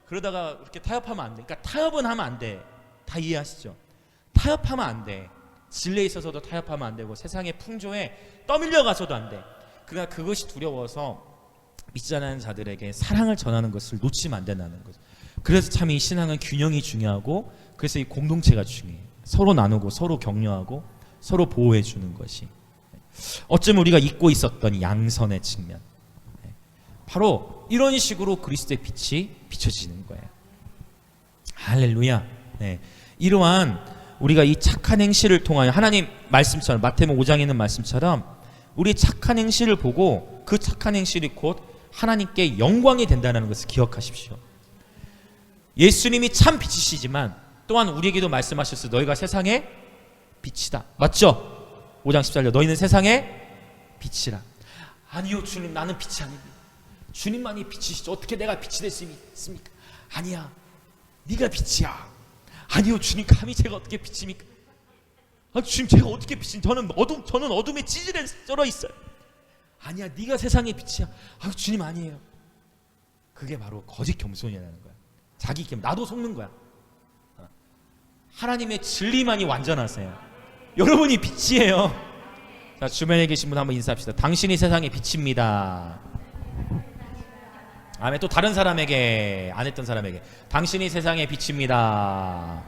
그러다가 그렇게 타협하면 안 돼. 그러니까 타협은 하면 안 돼. 다 이해하시죠? 타협하면 안 돼. 진리에 있어서도 타협하면 안 되고, 세상의 풍조에 떠밀려 가서도 안 돼. 그러나 그것이 두려워서 믿지 않는 자들에게 사랑을 전하는 것을 놓치면 안 된다는 거죠. 그래서 참 이 신앙은 균형이 중요하고, 그래서 이 공동체가 중요해요. 서로 나누고 서로 격려하고 서로 보호해 주는 것이 어쩌면 우리가 잊고 있었던 양선의 측면, 바로 이런 식으로 그리스도의 빛이 비춰지는 거예요. 할렐루야. 네. 이러한 우리가 이 착한 행실을 통하여 하나님 말씀처럼, 마태복음 5장에 있는 말씀처럼 우리의 착한 행실을 보고 그 착한 행실이 곧 하나님께 영광이 된다는 것을 기억하십시오. 예수님이 참 빛이시지만 또한 우리에게도 말씀하셨어요. 너희가 세상의 빛이다. 맞죠? 5장 14절, 너희는 세상의 빛이라. 아니요 주님, 나는 빛이 아닙니다. 주님만이 빛이시죠. 어떻게 내가 빛이 될 수 있습니까? 아니야, 네가 빛이야. 아니요 주님, 감히 제가 어떻게 빛입니까? 주님, 제가 어떻게 빛이? 저는 어둠에 찌질해 쩔어 있어요. 아니야, 네가 세상의 빛이야. 주님, 아니에요. 그게 바로 거짓 겸손이라는 거야. 자기 겸, 나도 속는 거야. 하나님의 진리만이 완전하세요. 여러분이 빛이에요. 자, 주변에 계신 분 한번 인사합시다. 당신이 세상의 빛입니다. 아멘. 또 다른 사람에게, 안 했던 사람에게, 당신이 세상의 빛입니다.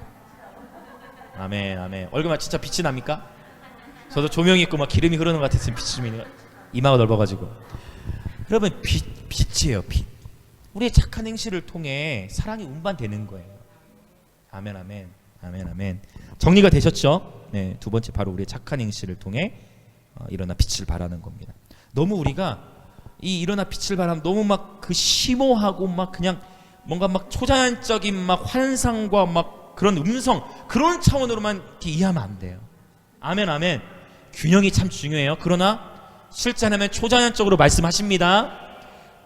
아멘, 아멘. 얼굴만 진짜 빛이 납니까? 저도 조명이 있고 막 기름이 흐르는 것 같았으면 빛이, 이마가 넓어가지고. 여러분, 빛이에요, 빛. 우리의 착한 행실을 통해 사랑이 운반되는 거예요. 아멘, 아멘, 아멘, 아멘. 정리가 되셨죠? 네, 두 번째, 바로 우리의 착한 행실을 통해 일어나 빛을 발하는 겁니다. 너무 우리가 이 일어나 빛을 발하면 너무 막 심오하고 막 그냥 뭔가 막 초자연적인 막 환상과 막 그런 음성, 그런 차원으로만 이렇게 이해하면 안 돼요. 아멘, 아멘. 균형이 참 중요해요. 그러나 실제하면 초자연적으로 말씀하십니다.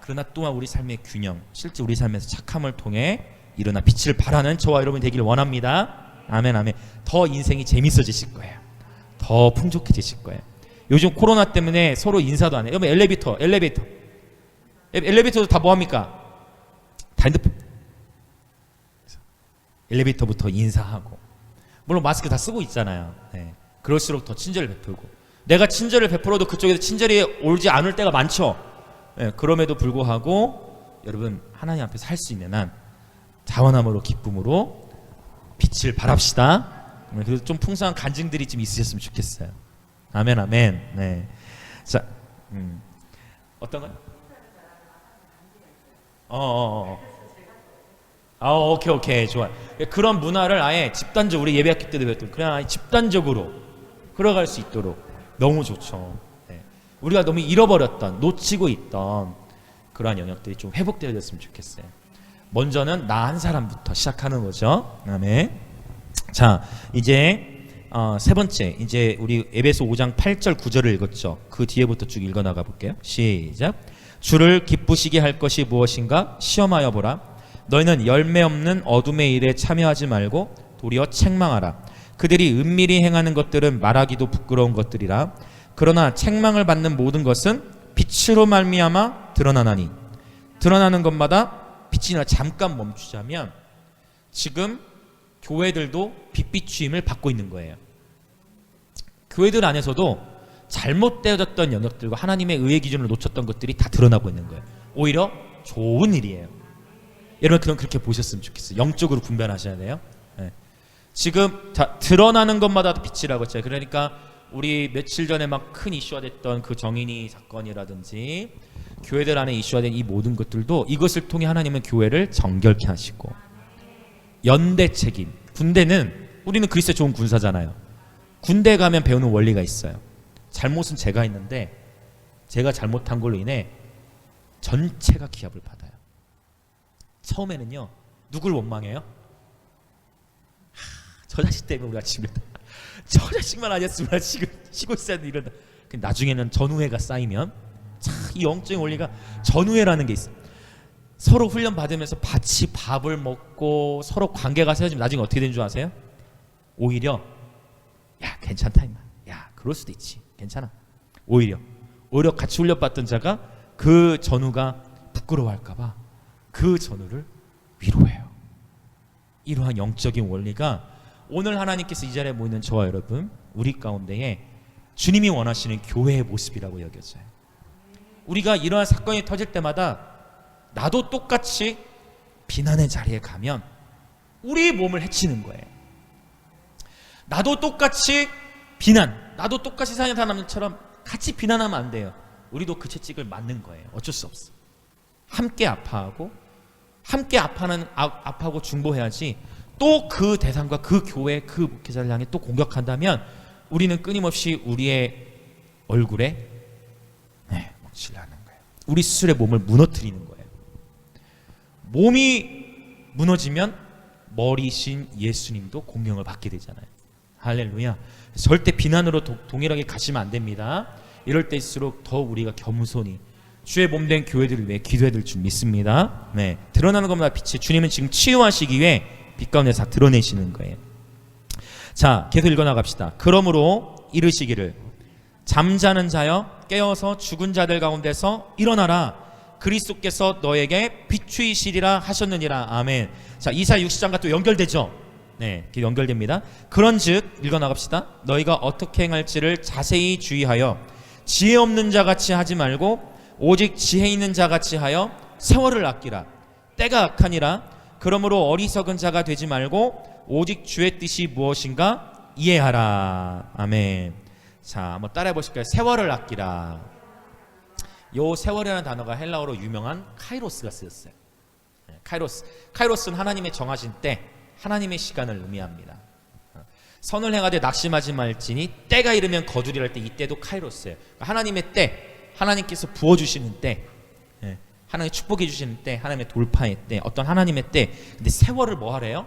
그러나 또한 우리 삶의 균형, 실제 우리 삶에서 착함을 통해 일어나 빛을 발하는 저와 여러분이 되기를 원합니다. 아멘, 아멘. 더 인생이 재밌어지실 거예요. 더 풍족해지실 거예요. 요즘 코로나 때문에 서로 인사도 안 해요. 여러분, 엘리베이터 엘리베이터도 다 뭐합니까? 다 핸드폰. 엘리베이터부터 인사하고, 물론 마스크 다 쓰고 있잖아요. 네. 그럴수록 더 친절을 베풀고, 내가 친절을 베풀어도 그쪽에서 친절이 오지 않을 때가 많죠. 네. 그럼에도 불구하고 여러분, 하나님 앞에서 할 수 있는 한 자원함으로 기쁨으로 빛을 발합시다. 그래서 좀 풍성한 간증들이 좀 있으셨으면 좋겠어요. 아멘, 아멘. 네. 자, 어떤 거요? 오케이, 좋아. 그런 문화를 아예 집단적으로, 우리 예배학기 때도 배웠던, 그냥 아예 집단적으로 끌어갈 수 있도록 너무 좋죠. 네. 우리가 너무 잃어버렸던, 놓치고 있던 그러한 영역들이 좀 회복되어졌으면 좋겠어요. 먼저는 나 한 사람부터 시작하는 거죠. 아멘. 자, 이제 세 번째, 이제 우리 에베소 5장 8절 9절을 읽었죠. 그 뒤에부터 쭉 읽어 나가 볼게요. 시작. 주를 기쁘시게 할 것이 무엇인가 시험하여 보라. 너희는 열매 없는 어둠의 일에 참여하지 말고 도리어 책망하라. 그들이 은밀히 행하는 것들은 말하기도 부끄러운 것들이라. 그러나 책망을 받는 모든 것은 빛으로 말미암아 드러나나니, 드러나는 것마다 빛이나. 잠깐 멈추자면, 지금 교회들도 빛 비추임을 받고 있는 거예요. 교회들 안에서도 잘못되어졌던 영역들과 하나님의 의의 기준을 놓쳤던 것들이 다 드러나고 있는 거예요. 오히려 좋은 일이에요. 여러분, 그럼 그렇게 보셨으면 좋겠어요. 영적으로 분별하셔야 돼요. 네. 지금 드러나는 것마다 빛이라고 했잖아요. 그러니까 우리 며칠 전에 막 큰 이슈화 됐던 그 정인이 사건이라든지 교회들 안에 이슈화 된 이 모든 것들도 이것을 통해 하나님은 교회를 정결케 하시고, 연대 책임. 군대는, 우리는 그리스도의 좋은 군사잖아요. 군대 가면 배우는 원리가 있어요. 잘못은 제가 했는데 제가 잘못한 걸로 인해 전체가 기합을 받아요. 처음에는요, 누굴 원망해요? 저 자식 때문에 우리가 지금 저 자식만 아니었으면 지금 쉬고 있어야 돼, 이런다. 나중에는 전우회가 쌓이면, 참, 이 영적인 원리가 전우회라는 게 있어요. 서로 훈련 받으면서 같이 밥을 먹고 서로 관계가 세워지면 나중에 어떻게 되는 줄 아세요? 오히려 야, 괜찮다 임마, 야, 그럴 수도 있지, 괜찮아. 오히려 같이 훈련받던 자가 그 전우가 부끄러워할까봐 그 전우를 위로해요. 이러한 영적인 원리가 오늘 하나님께서 이 자리에 모이는 저와 여러분, 우리 가운데에 주님이 원하시는 교회의 모습이라고 여겨져요. 우리가 이러한 사건이 터질 때마다 나도 똑같이 비난의 자리에 가면 우리 몸을 해치는 거예요. 나도 똑같이 나도 똑같이 사는 사람처럼 같이 비난하면 안 돼요. 우리도 그 채찍을 맞는 거예요. 어쩔 수 없어. 함께 아파하고, 함께 아파하고 중보해야지. 또 그 대상과 그 교회, 그 목회자를 향해 또 공격한다면 우리는 끊임없이 우리의 얼굴에 묻히려 하는 거예요. 우리 스스로의 몸을 무너뜨리는 거예요. 몸이 무너지면 머리신 예수님도 공경을 받게 되잖아요. 할렐루야. 절대 비난으로 동일하게 가시면 안 됩니다. 이럴 때일수록 더 우리가 겸손히 주의 몸된 교회들을 위해 기도해야 될 줄 믿습니다. 네, 드러나는 것마다 빛이, 주님은 지금 치유하시기 위해 빛 가운데서 드러내시는 거예요. 자, 계속 읽어나갑시다. 그러므로 이르시기를, 잠자는 자여 깨어서 죽은 자들 가운데서 일어나라. 그리스도께서 너에게 비추이시리라 하셨느니라. 아멘. 자, 이사야 60장과 또 연결되죠. 네, 연결됩니다. 그런즉 읽어나갑시다. 너희가 어떻게 행할지를 자세히 주의하여 지혜 없는 자같이 하지 말고 오직 지혜 있는 자같이 하여 세월을 아끼라. 때가 악하니라. 그러므로 어리석은 자가 되지 말고 오직 주의 뜻이 무엇인가 이해하라. 아멘. 자, 한번 따라해 보실까요? 세월을 아끼라. 요 세월이라는 단어가 헬라어로 유명한 카이로스가 쓰였어요. 카이로스는 하나님의 정하신 때, 하나님의 시간을 의미합니다. 선을 행하되 낙심하지 말지니 때가 이르면 거두리랄 때, 이때도 카이로스예요. 하나님의 때, 하나님께서 부어주시는 때, 하나님의 축복해 주시는 때, 하나님의 돌파의 때, 어떤 하나님의 때. 근데 세월을 뭐 하래요?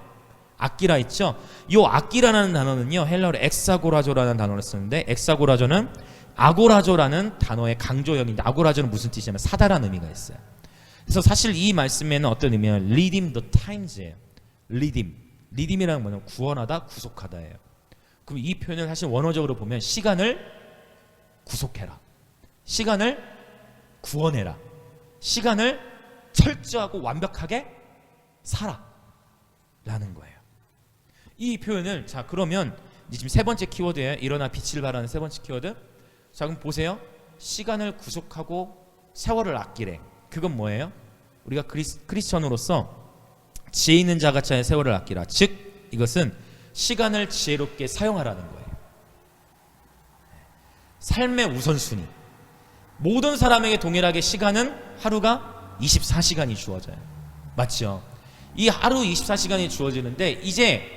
아끼라 했죠. 요 아끼라는 단어는요, 헬라어로 엑사고라조라는 단어를 쓰는데, 엑사고라조는 아고라조라는 단어의 강조형인데, 아고라조는 무슨 뜻이냐면 사다라는 의미가 있어요. 그래서 사실 이 말씀에는 어떤 의미냐면 redeem the times예요. redeem이라는 뭐냐면 구원하다, 구속하다예요. 그럼 이 표현을 사실 원어적으로 보면 시간을 구속해라, 시간을 구원해라, 시간을 철저하고 완벽하게 살아 라는 거예요. 이 표현을 자 그러면 지금 세 번째 키워드예요. 일어나 빛을 발하는 세 번째 키워드. 자 그럼 보세요. 시간을 구속하고 세월을 아끼래. 그건 뭐예요? 우리가 크리스천으로서 지혜 있는 자같이 세월을 아끼라. 즉 이것은 시간을 지혜롭게 사용하라는 거예요. 삶의 우선순위. 모든 사람에게 동일하게 시간은 하루가 24시간이 주어져요. 맞죠? 이 하루 24시간이 주어지는데 이제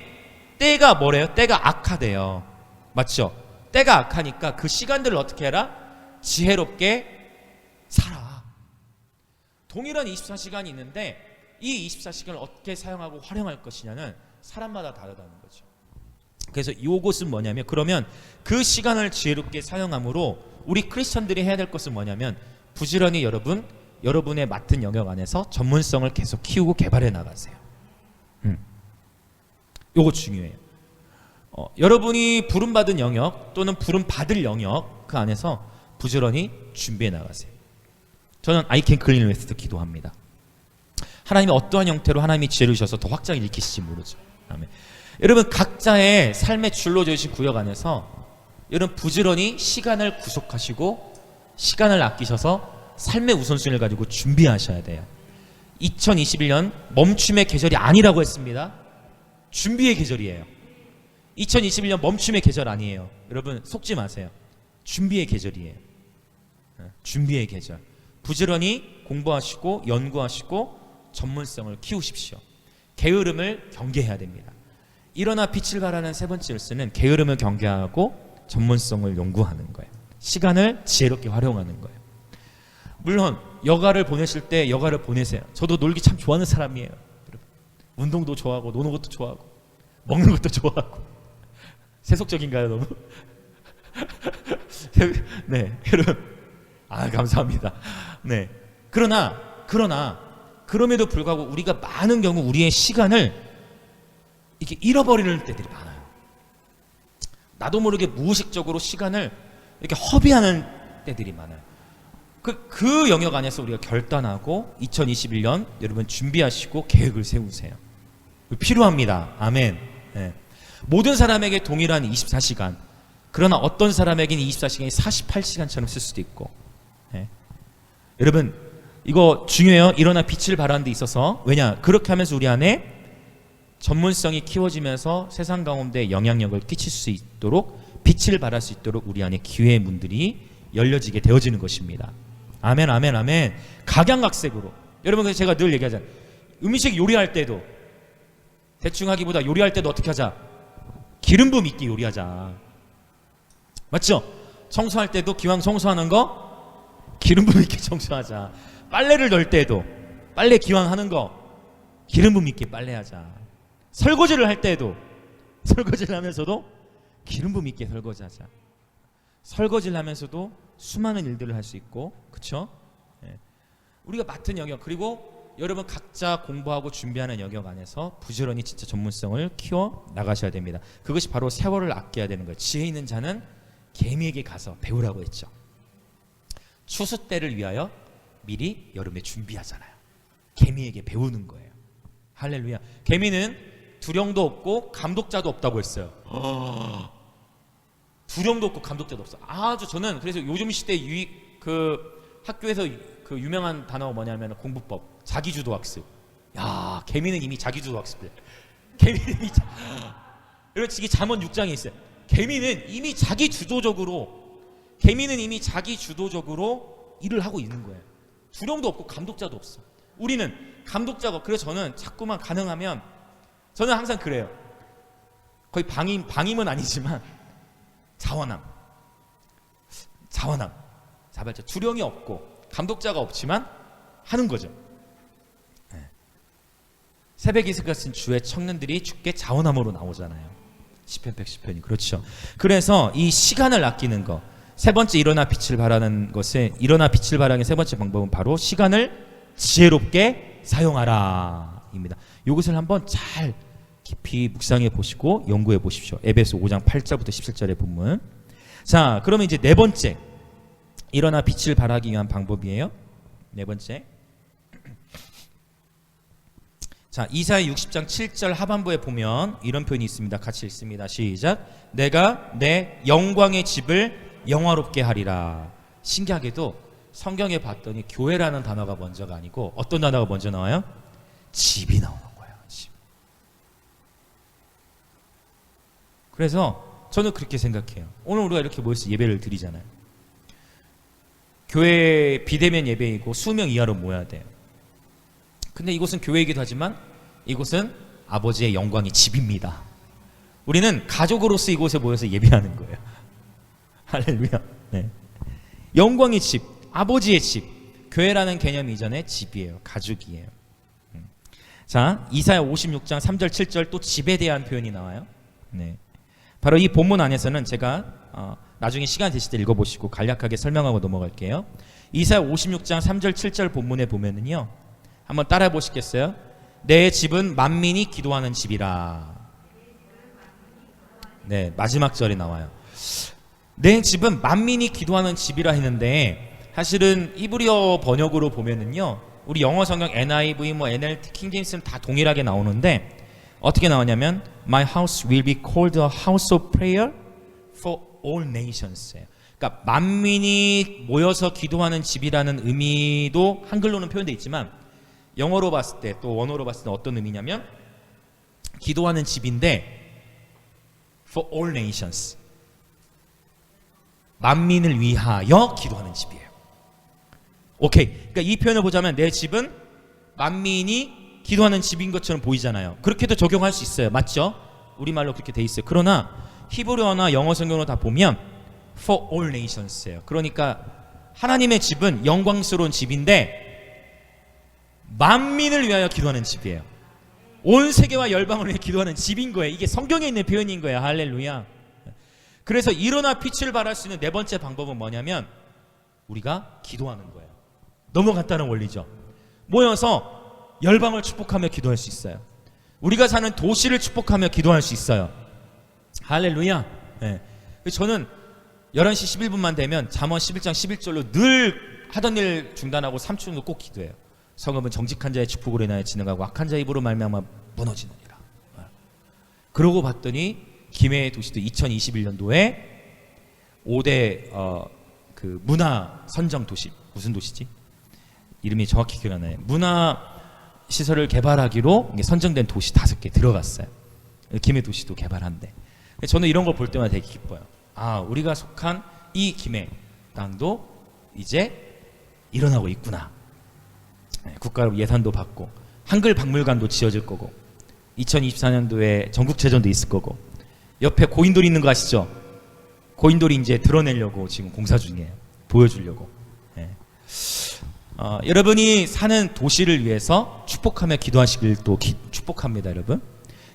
때가 뭐래요? 때가 악화돼요. 맞죠? 때가 악하니까 그 시간들을 어떻게 해라? 지혜롭게 살아. 동일한 24시간이 있는데 이 24시간을 어떻게 사용하고 활용할 것이냐는 사람마다 다르다는 거죠. 그래서 이것은 뭐냐면 그러면 그 시간을 지혜롭게 사용함으로 우리 크리스천들이 해야 될 것은 뭐냐면 부지런히 여러분의 맡은 영역 안에서 전문성을 계속 키우고 개발해 나가세요. 요거 중요해요. 여러분이 부름받은 영역 또는 부름받을 영역 그 안에서 부지런히 준비해 나가세요. 저는 I can clean west 기도합니다. 하나님이 어떠한 형태로 하나님이 지혜를 주셔서 더 확장을 일으키실지 모르죠. 아멘. 여러분 각자의 삶의 줄로 주신 구역 안에서 여러분 부지런히 시간을 구속하시고 시간을 아끼셔서 삶의 우선순위를 가지고 준비하셔야 돼요. 2021년 멈춤의 계절이 아니라고 했습니다. 준비의 계절이에요. 2021년 멈춤의 계절 아니에요. 여러분 속지 마세요. 준비의 계절이에요. 준비의 계절. 부지런히 공부하시고 연구하시고 전문성을 키우십시오. 게으름을 경계해야 됩니다. 일어나 빛을 발하는 세 번째 열쇠는 게으름을 경계하고 전문성을 연구하는 거예요. 시간을 지혜롭게 활용하는 거예요. 물론 여가를 보내실 때 여가를 보내세요. 저도 놀기 참 좋아하는 사람이에요. 운동도 좋아하고 노는 것도 좋아하고 먹는 것도 좋아하고. 세속적인가요 너무? 네 여러분 감사합니다. 네 그럼에도 불구하고 우리가 많은 경우 우리의 시간을 이렇게 잃어버리는 때들이 많아요. 나도 모르게 무의식적으로 시간을 이렇게 허비하는 때들이 많아요. 그 영역 안에서 우리가 결단하고 2021년 여러분 준비하시고 계획을 세우세요. 필요합니다. 아멘. 네. 모든 사람에게 동일한 24시간. 그러나 어떤 사람에게는 24시간이 48시간처럼 쓸 수도 있고. 네. 여러분 이거 중요해요. 일어나 빛을 발하는 데 있어서. 왜냐? 그렇게 하면서 우리 안에 전문성이 키워지면서 세상 가운데 영향력을 끼칠 수 있도록 빛을 발할 수 있도록 우리 안에 기회의 문들이 열려지게 되어지는 것입니다. 아멘 아멘 아멘. 각양각색으로. 여러분 그래서 제가 늘 얘기하잖아요. 음식 요리할 때도 대충 하기보다 요리할 때도 어떻게 하자? 기름 부음 있게 요리하자. 맞죠? 청소할 때도 기왕 청소하는 거 기름 부음 있게 청소하자. 빨래를 넣을 때도 빨래 기왕 하는 거 기름 부음 있게 빨래하자. 설거지를 할 때도 설거지를 하면서도 기름 부음 있게 설거지하자. 설거지를 하면서도 수많은 일들을 할 수 있고, 그렇죠? 예. 우리가 맡은 영역, 그리고 여러분 각자 공부하고 준비하는 영역 안에서 부지런히 진짜 전문성을 키워 나가셔야 됩니다. 그것이 바로 세월을 아껴야 되는 거예요. 지혜 있는 자는 개미에게 가서 배우라고 했죠. 추수 때를 위하여 미리 여름에 준비하잖아요. 개미에게 배우는 거예요. 할렐루야. 개미는 두령도 없고 감독자도 없다고 했어요. 두령도 없고 감독자도 없어. 아주 저는 그래서 요즘 시대 학교에서 그 유명한 단어가 뭐냐면 공부법, 자기주도 학습. 야, 개미는 이미 자기주도 학습을. 개미는 이미 여러분 이게 잠언 6장에 있어요. 개미는 이미 자기주도적으로 일을 하고 있는 거예요. 두령도 없고 감독자도 없어. 우리는 감독자가. 그래서 저는 자꾸만 가능하면 저는 항상 그래요. 거의 방임은 아니지만 자원함. 자발적. 두령이 없고 감독자가 없지만 하는 거죠. 네. 새벽 이슬 같은 주의 청년들이 주께 자원함으로 나오잖아요. 시편 110편이 그렇죠. 그래서 이 시간을 아끼는 거. 세 번째 일어나 빛을 발하는 세 번째 방법은 바로 시간을 지혜롭게 사용하라 입니다. 이것을 한번 잘 깊이 묵상해 보시고 연구해 보십시오. 에베소 5장 8절부터 17절의 본문. 자, 그러면 이제 네 번째 일어나 빛을 발하기 위한 방법이에요. 네 번째 자, 이사야 60장 7절 하반부에 보면 이런 표현이 있습니다. 같이 읽습니다. 시작. 내가 내 영광의 집을 영화롭게 하리라. 신기하게도 성경에 봤더니 교회라는 단어가 먼저가 아니고 어떤 단어가 먼저 나와요? 집이 나오는 거예요. 집. 그래서 저는 그렇게 생각해요. 오늘 우리가 이렇게 모여서 예배를 드리잖아요. 교회 비대면 예배이고 수명 이하로 모여야 돼요. 근데 이곳은 교회이기도 하지만 이곳은 아버지의 영광의 집입니다. 우리는 가족으로서 이곳에 모여서 예배하는 거예요. 할렐루야. 네. 영광의 집, 아버지의 집. 교회라는 개념 이전에 집이에요. 가족이에요. 자, 이사야 56장 3절 7절 또 집에 대한 표현이 나와요. 네. 바로 이 본문 안에서는 제가 나중에 시간 되실 때 읽어보시고 간략하게 설명하고 넘어갈게요. 이사야 56장 3절 7절 본문에 보면은요, 한번 따라해 보시겠어요? 내 집은 만민이 기도하는 집이라. 네, 마지막 절에 나와요. 내 집은 만민이 기도하는 집이라 했는데, 사실은 이브리어 번역으로 보면은요, 우리 영어 성경 NIV, NLT, 킹제임스는 다 동일하게 나오는데 어떻게 나오냐면 My house will be called a house of prayer for all nations예요. 그러니까 만민이 모여서 기도하는 집이라는 의미도 한글로는 표현되어 있지만 영어로 봤을 때, 또 원어로 봤을 때 어떤 의미냐면 기도하는 집인데 for all nations, 만민을 위하여 기도하는 집이에요. 오케이. 그러니까 이 표현을 보자면 내 집은 만민이 기도하는 집인 것처럼 보이잖아요. 그렇게도 적용할 수 있어요. 맞죠? 우리말로 그렇게 돼 있어요. 그러나 히브리어나 영어 성경으로 다 보면 for all nations예요. 그러니까 하나님의 집은 영광스러운 집인데 만민을 위하여 기도하는 집이에요. 온 세계와 열방을 위해 기도하는 집인 거예요. 이게 성경에 있는 표현인 거예요. 할렐루야. 그래서 일어나 빛을 발할 수 있는 네 번째 방법은 뭐냐면 우리가 기도하는 거예요. 너무 간단한 원리죠. 모여서 열방을 축복하며 기도할 수 있어요. 우리가 사는 도시를 축복하며 기도할 수 있어요. 할렐루야. 네. 저는 11시 11분만 되면 잠언 11장 11절로 늘 하던 일 중단하고 3초 정도 꼭 기도해요. 성읍은 정직한 자의 축복으로 인하여 진흥하고 악한 자의 입으로 말미암아 무너지느니라. 그러고 봤더니 김해의 도시도 2021년도에 5대 그 문화 선정 도시, 무슨 도시지? 이름이 정확히 기억 안 나요. 문화 시설을 개발하기로 선정된 도시 5개 들어갔어요. 김해 도시도 개발한대. 저는 이런 걸 볼 때마다 되게 기뻐요. 아, 우리가 속한 이 김해 땅도 이제 일어나고 있구나. 국가로 예산도 받고 한글 박물관도 지어질 거고 2024년도에 전국체전도 있을 거고 옆에 고인돌이 있는 거 아시죠? 고인돌이 이제 드러내려고 지금 공사 중이에요. 보여주려고. 네. 여러분이 사는 도시를 위해서 축복하며 기도하시길 또 축복합니다.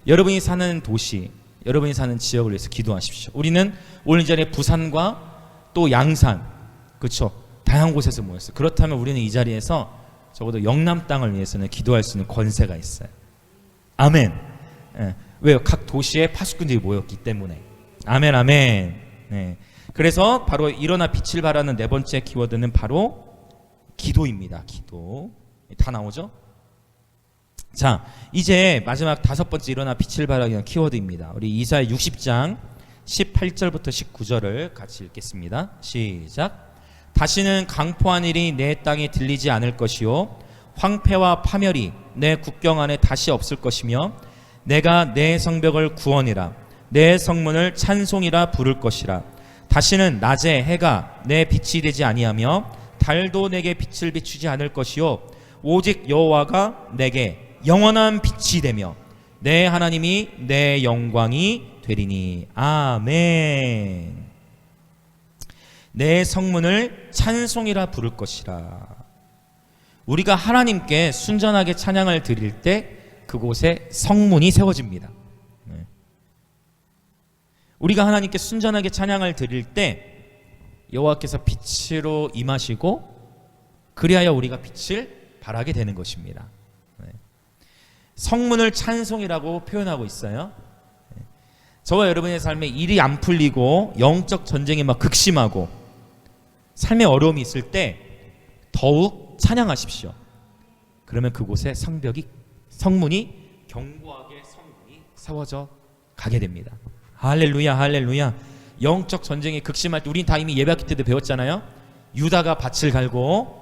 여러분이 사는 도시, 여러분이 사는 지역을 위해서 기도하십시오. 우리는 오늘 이 자리에 부산과 또 양산, 그렇죠? 다양한 곳에서 모였어요. 그렇다면 우리는 이 자리에서 적어도 영남 땅을 위해서는 기도할 수 있는 권세가 있어요. 아멘. 예. 왜요? 각 도시에 파수꾼들이 모였기 때문에. 아멘, 아멘. 네. 그래서 바로 일어나 빛을 발하는 네 번째 키워드는 바로 기도입니다. 기도. 다 나오죠? 자, 이제 마지막 5번째 일어나 빛을 발하는 키워드입니다. 우리 이사야 60장 18절부터 19절을 같이 읽겠습니다. 시작. 다시는 강포한 일이 내 땅에 들리지 않을 것이요 황폐와 파멸이 내 국경 안에 다시 없을 것이며 내가 내 성벽을 구원이라 내 성문을 찬송이라 부를 것이라. 다시는 낮에 해가 내 빛이 되지 아니하며 달도 내게 빛을 비추지 않을 것이요 오직 여호와가 내게 영원한 빛이 되며 내 하나님이 내 영광이 되리니. 아멘. 내 성문을 찬송이라 부를 것이라. 우리가 하나님께 순전하게 찬양을 드릴 때 그곳에 성문이 세워집니다. 우리가 하나님께 순전하게 찬양을 드릴 때 여호와께서 빛으로 임하시고 그리하여 우리가 빛을 발하게 되는 것입니다. 성문을 찬송이라고 표현하고 있어요. 저와 여러분의 삶에 일이 안 풀리고 영적 전쟁이 막 극심하고 삶에 어려움이 있을 때 더욱 찬양하십시오. 그러면 그곳에 성문이 견고하게 성문이 세워져 가게 됩니다. 할렐루야, 할렐루야. 영적 전쟁이 극심할 때 우린 다 이미 예배학기 때도 배웠잖아요. 유다가 밭을 갈고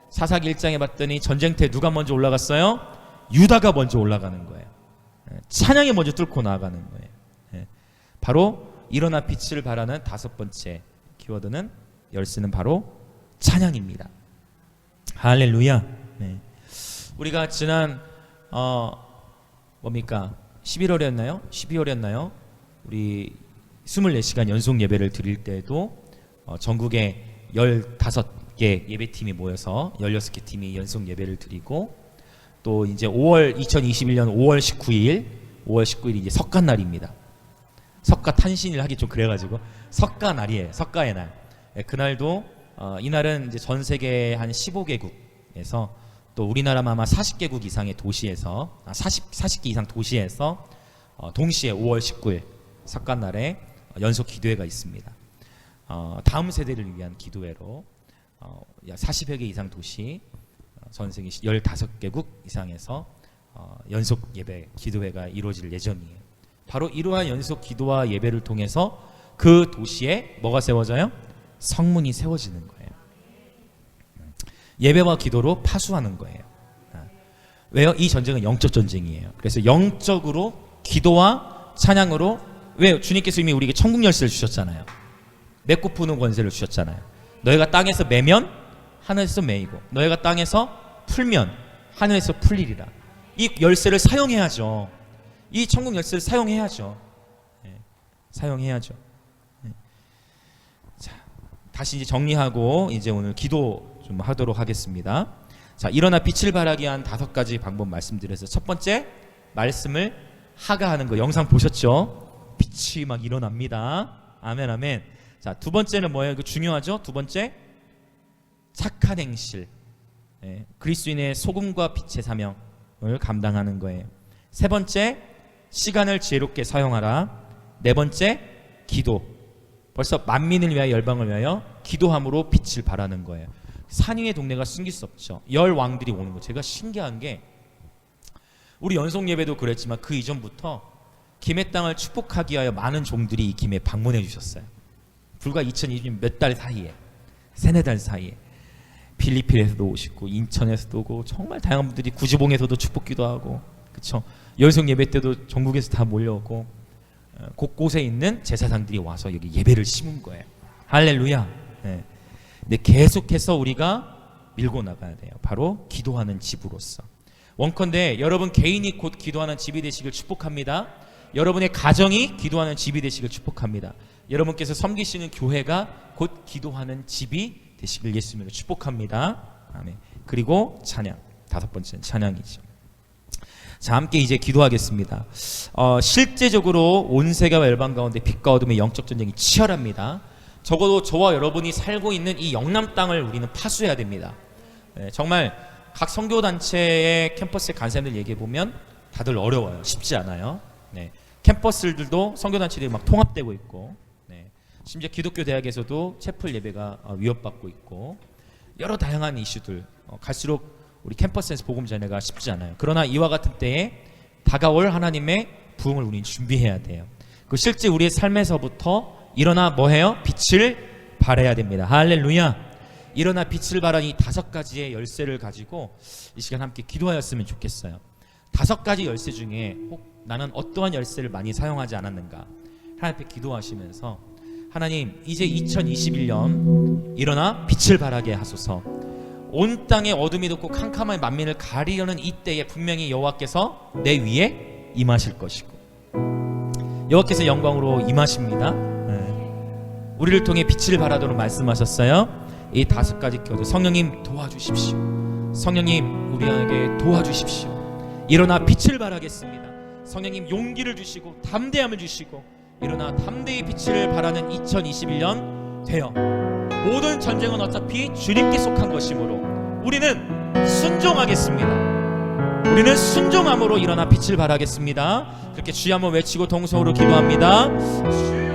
사사기 1장에 봤더니 전쟁터에 누가 먼저 올라갔어요? 유다가 먼저 올라가는 거예요. 찬양이 먼저 뚫고 나아가는 거예요. 바로 일어나 빛을 발하는 다섯 번째 키워드는 열쇠는 바로 찬양입니다. 할렐루야. 우리가 지난 뭡니까? 11월이었나요? 12월이었나요? 우리 24시간 연속 예배를 드릴 때에도 전국에 15개 예배팀이 모여서 16개 팀이 연속 예배를 드리고, 또 이제 2021년 5월 19일이 이제 석가날입니다. 석가 탄신일 하기 좀 그래가지고 석가날이에요. 석가의 날. 그날도 이날은 이제 전 세계 한 15개국에서 또 우리나라만 아마 40개국 이상의 도시에서 40개 이상 도시에서 동시에 5월 19일 석가날에 연속 기도회가 있습니다. 다음 세대를 위한 기도회로 약 40여 개 이상 도시 전 세계 15개국 이상에서 연속 예배 기도회가 이루어질 예정이에요. 바로 이러한 연속 기도와 예배를 통해서 그 도시에 뭐가 세워져요? 성문이 세워지는 거예요. 예배와 기도로 파수하는 거예요. 왜요? 이 전쟁은 영적 전쟁이에요. 그래서 영적으로 기도와 찬양으로, 왜요? 주님께서 이미 우리에게 천국 열쇠를 주셨잖아요. 맺고 푸는 권세를 주셨잖아요. 너희가 땅에서 매면 하늘에서 매이고 너희가 땅에서 풀면 하늘에서 풀리리라. 이 열쇠를 사용해야죠. 이 천국 열쇠를 사용해야죠. 사용해야죠. 자, 다시 이제 정리하고 이제 오늘 기도 좀 하도록 하겠습니다. 자, 일어나 빛을 발하게 한 5가지 방법 말씀드려서, 첫 번째 말씀을 하가하는 거 영상 보셨죠? 빛이 막 일어납니다. 아멘, 아멘. 자, 두 번째는 뭐예요? 이거 중요하죠? 두 번째, 착한 행실. 그리스도인의 소금과 빛의 사명을 감당하는 거예요. 세 번째, 시간을 지혜롭게 사용하라. 네 번째, 기도. 벌써 만민을 위하여 열방을 위하여 기도함으로 빛을 발하는 거예요. 산 위의 동네가 숨길 수 없죠. 열 왕들이 오는 거. 제가 신기한 게 우리 연속 예배도 그랬지만 그 이전부터 김해 땅을 축복하기 위하여 많은 종들이 이 김에 방문해 주셨어요. 불과 2020년 몇 달 사이에, 3-4달 사이에 필리핀에서도 오시고 인천에서도 오고 정말 다양한 분들이 구지봉에서도 축복기도 하고, 그쵸? 연속 예배 때도 전국에서 다 몰려오고 곳곳에 있는 제사장들이 와서 여기 예배를 심은 거예요. 할렐루야. 근데 계속해서 우리가 밀고 나가야 돼요. 바로 기도하는 집으로서. 원컨대 여러분 개인이 곧 기도하는 집이 되시길 축복합니다. 여러분의 가정이 기도하는 집이 되시길 축복합니다. 여러분께서 섬기시는 교회가 곧 기도하는 집이 되시길 예수님으로 축복합니다. 아멘. 그리고 찬양. 5번째는 찬양이죠. 자, 함께 이제 기도하겠습니다. 실제적으로 온 세계와 열방 가운데 빛과 어둠의 영적 전쟁이 치열합니다. 적어도 저와 여러분이 살고 있는 이 영남 땅을 우리는 파수해야 됩니다. 정말 각 선교단체의 캠퍼스에 간 사람들 얘기해보면 다들 어려워요. 쉽지 않아요. 캠퍼스들도 선교단체들이 막 통합되고 있고, 심지어 기독교 대학에서도 채플 예배가 위협받고 있고, 여러 다양한 이슈들, 갈수록 우리 캠퍼스에서 복음 전해가 쉽지 않아요. 그러나 이와 같은 때에 다가올 하나님의 부흥을 우리는 준비해야 돼요. 그 실제 우리의 삶에서부터 일어나 뭐해요? 빛을 발해야 됩니다. 할렐루야. 일어나 빛을 발한 이 5가지의 열쇠를 가지고 이 시간 함께 기도하였으면 좋겠어요. 5가지 열쇠 중에 혹 나는 어떠한 열쇠를 많이 사용하지 않았는가, 하나님 앞에 기도하시면서 하나님, 이제 2021년 일어나 빛을 발하게 하소서. 온 땅에 어둠이 덮고 캄캄한 만민을 가리려는 이때에 분명히 여호와께서 내 위에 임하실 것이고, 여호와께서 영광으로 임하십니다. 우리를 통해 빛을 발하도록 말씀하셨어요. 이 5가지 켜도 성령님 도와주십시오. 성령님 우리에게 도와주십시오. 일어나 빛을 발하겠습니다. 성령님 용기를 주시고 담대함을 주시고 일어나 담대히 빛을 발하는 2021년 되어, 모든 전쟁은 어차피 주님께 속한 것이므로 우리는 순종하겠습니다. 우리는 순종함으로 일어나 빛을 발하겠습니다. 그렇게 주여 한번 외치고 동성으로 기도합니다. 주여.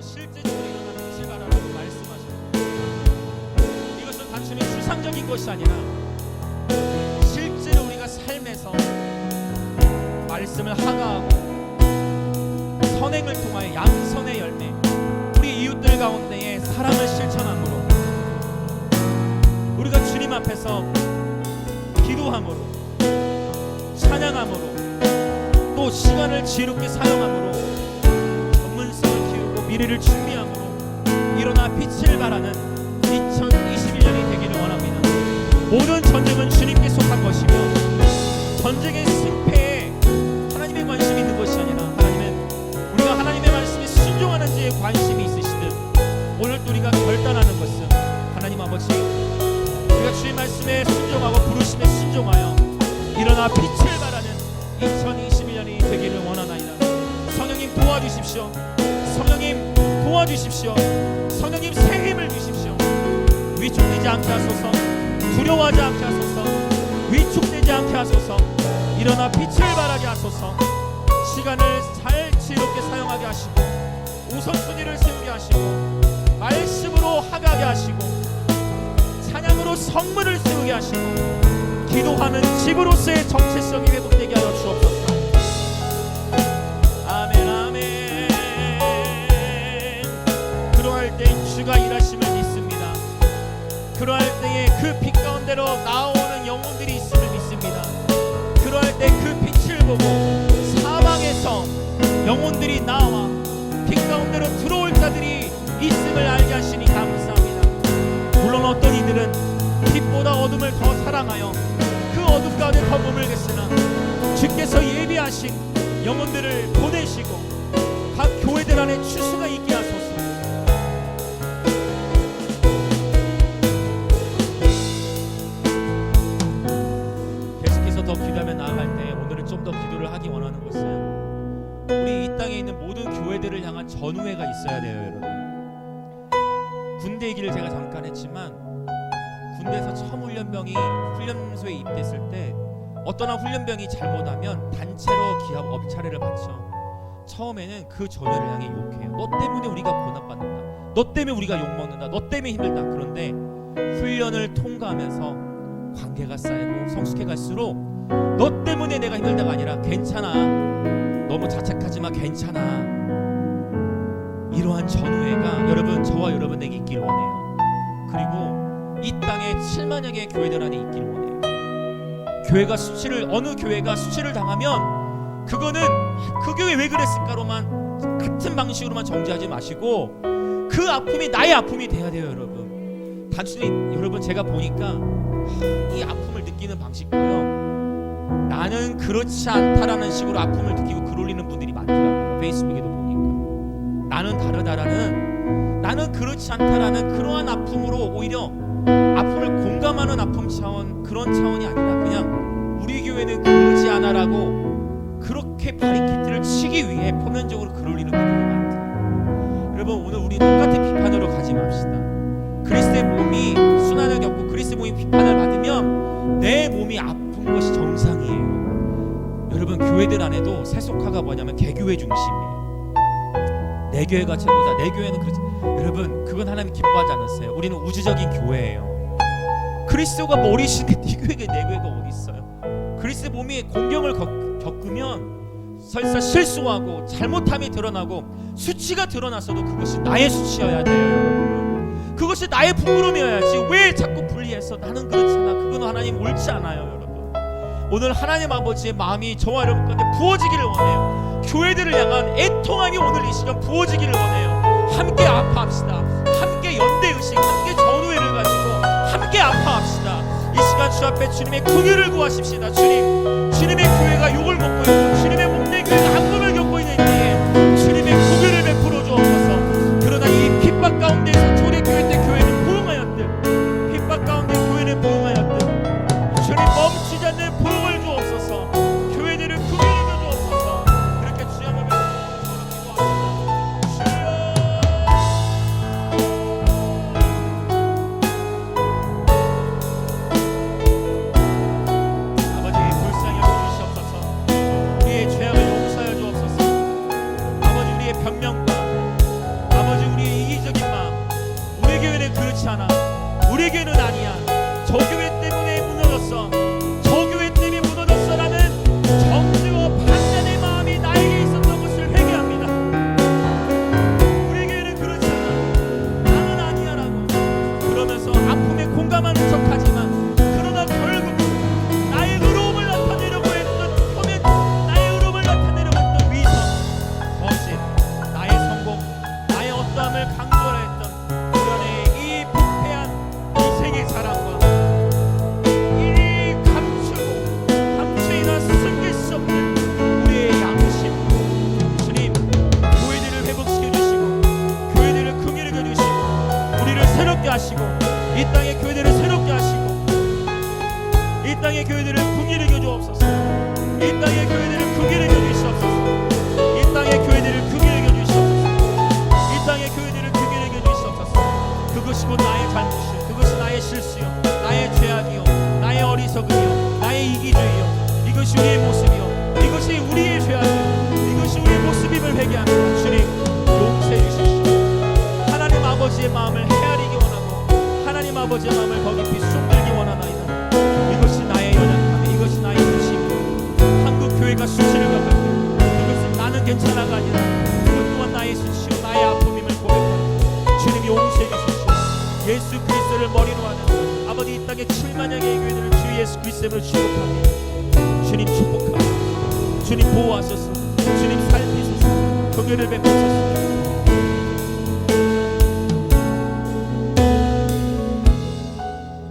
실제적으로 추상적인 것이 아니라 실제로 우리가 삶에서 말씀을 하가하고 선행을 통하여 양선의 열매, 우리 이웃들 가운데에 사랑을 실천함으로 우리가 주님 앞에서 기도함으로 찬양함으로 또 시간을 지혜롭게 사용함으로 전문성을 키우고 미래를 준비함으로 일어나 빛을 발하는 2021년이 되기를 원합니다. 모든 전쟁은 주님께 속한 것이며 전쟁의 승패에 하나님의 관심이 있는 것이 아니라 우리가 하나님의 말씀에 순종하는지에 관심이 있으시듯 오늘 또 우리가 결단하는 것은 하나님 아버지, 우리가 주의 말씀에 순종하고 부르심에 순종하여 일어나 빛을 발하는 2021년이 되기를 원하나이다. 성령님 도와주십시오. 성령님 도와주십시오. 성령님 새 힘을 주십시오. 위축되지 않게 하소서. 두려워하지 않게 하소서. 위축되지 않게 하소서. 일어나 빛을 발하게 하소서. 시간을 잘 지혜롭게 사용하게 하시고 우선순위를 세우게 하시고 말씀으로 하가게 하시고 찬양으로 성문을 세우게 하시고 기도하는 집으로서의 정체성이 회복되게 하여 주옵소서. 아멘 아멘. 그러할 때 주가 일하심을 믿습니다. 그러할 때에 그 빛 가운데로 나오는 영혼들이 있음을 믿습니다. 그러할 때 그 빛을 보고 사방에서 영혼들이 나와 빛 가운데로 들어올 자들이 있음을 알게 하시니 감사합니다. 물론 어떤 이들은 빛보다 어둠을 더 사랑하여 그 어둠 가운데 더 머물겠으나 주께서 예비하신 영혼들을 보내시고 각 교회들 안에 추수가 있게 하소서. 계속해서 더 기도하며 나아갈 때 오늘은 좀 더 기도를 하기 원하는 것은 우리 이 땅에 있는 모든 교회들을 향한 전우회가 있어야 돼요. 여러분, 군대 얘기를 제가 잠깐 했지만 군대에서 처음 훈련소에 입대했을 때 어떤 훈련병이 잘못하면 단체로 기합 업차례를 받죠. 처음에는 그 전우회를 향해 욕해요. 너 때문에 우리가 고난받는다. 너 때문에 우리가 욕먹는다. 너 때문에 힘들다. 그런데 훈련을 통과하면서 관계가 쌓이고 성숙해 갈수록 너 때문에 내가 힘들다가 아니라 괜찮아, 너무 자책하지 마, 괜찮아. 이러한 전우회가 여러분, 저와 여러분에게 있기를 원해요. 그리고 이 땅에 7만여 개의 교회들 안에 있기를 원해요. 교회가 어느 교회가 수치를 당하면 그거는 그 교회 왜 그랬을까로만 같은 방식으로만 정지하지 마시고 그 아픔이 나의 아픔이 돼야 돼요. 여러분, 단순히 여러분 제가 보니까 이 아픔을 느끼는 방식도요, 나는 그렇지 않다라는 식으로 아픔을 느끼고 글 올리는 분들이 많더라고요. 페이스북에도 보니까 나는 다르다라는, 나는 그렇지 않다라는 그러한 아픔으로 오히려 아픔을 공감하는 아픔 차원, 그런 차원이 아니라 그냥 우리 교회는 그러지 않아라고 그렇게 바리케이트를 치기 위해 표면적으로 글 올리는 분들이 많대요. 여러분, 오늘 우리 똑같은 비판으로 가지 맙시다. 그리스도의 몸이 순환을 겪고 그리스도의 몸이 비판을 받으면 내 몸이 아픈 것이 정상이에요. 여러분, 교회들 안에도 세속화가 뭐냐면 개교회 중심이에요. 내 교회가 최고다, 내 교회는 그렇지. 여러분, 그건 하나님 기뻐하지 않으세요. 우리는 우주적인 교회예요. 그리스도가 머리신데 네 교회가 내 교회가 어디 있어요? 그리스도 몸이 공경을 겪으면 설사 실수하고 잘못함이 드러나고 수치가 드러났어도 그것이 나의 수치여야 돼요. 여러분, 그것이 나의 부끄러움이어야지. 왜 자꾸 분리해서 나는 그렇잖아, 그건 하나님 옳지 않아요. 여러분, 오늘 하나님 아버지의 마음이 저와 여러분 가운데 부어지기를 원해요. 교회들을 향한 애통함이 오늘 이 시간 부어지기를 원해요. 함께 아파합시다. 함께 연대의식, 함께 전우회를 가지고 함께 아파합시다. 이 시간 주 앞에 주님의 긍휼을 구하십시다. 주님의 교회가 욕을 먹고 있고 주님의 몸된 교회가 한금을 겪고 있는 때에 주님의 긍휼을 베풀어 주옵소서. 그러나 이 핍박 가운데서 초대교회 때 교회는 부흥하였듯, 핍박 가운데 교회는 부흥하였듯, 주님 멈추지 않는 부흥을 주옵소서. 교회들을 긍휼히 주옵소서. 그렇게 주여 한번 아버지, 불쌍히 여겨주시옵소서. 우리의 괜찮아가 아니라 그것 또한 나의 수치요 나의 아픔임을 고백하는 주님 용서해 주십시오. 예수 그리스도를 머리로 하는 아버지 이 땅의 7만여 개의 교회들을 주 예수 그리스도로 축복합니다. 주님 축복합니다. 주님 보호하소서. 주님 살피소서. 교회를 베푸소서.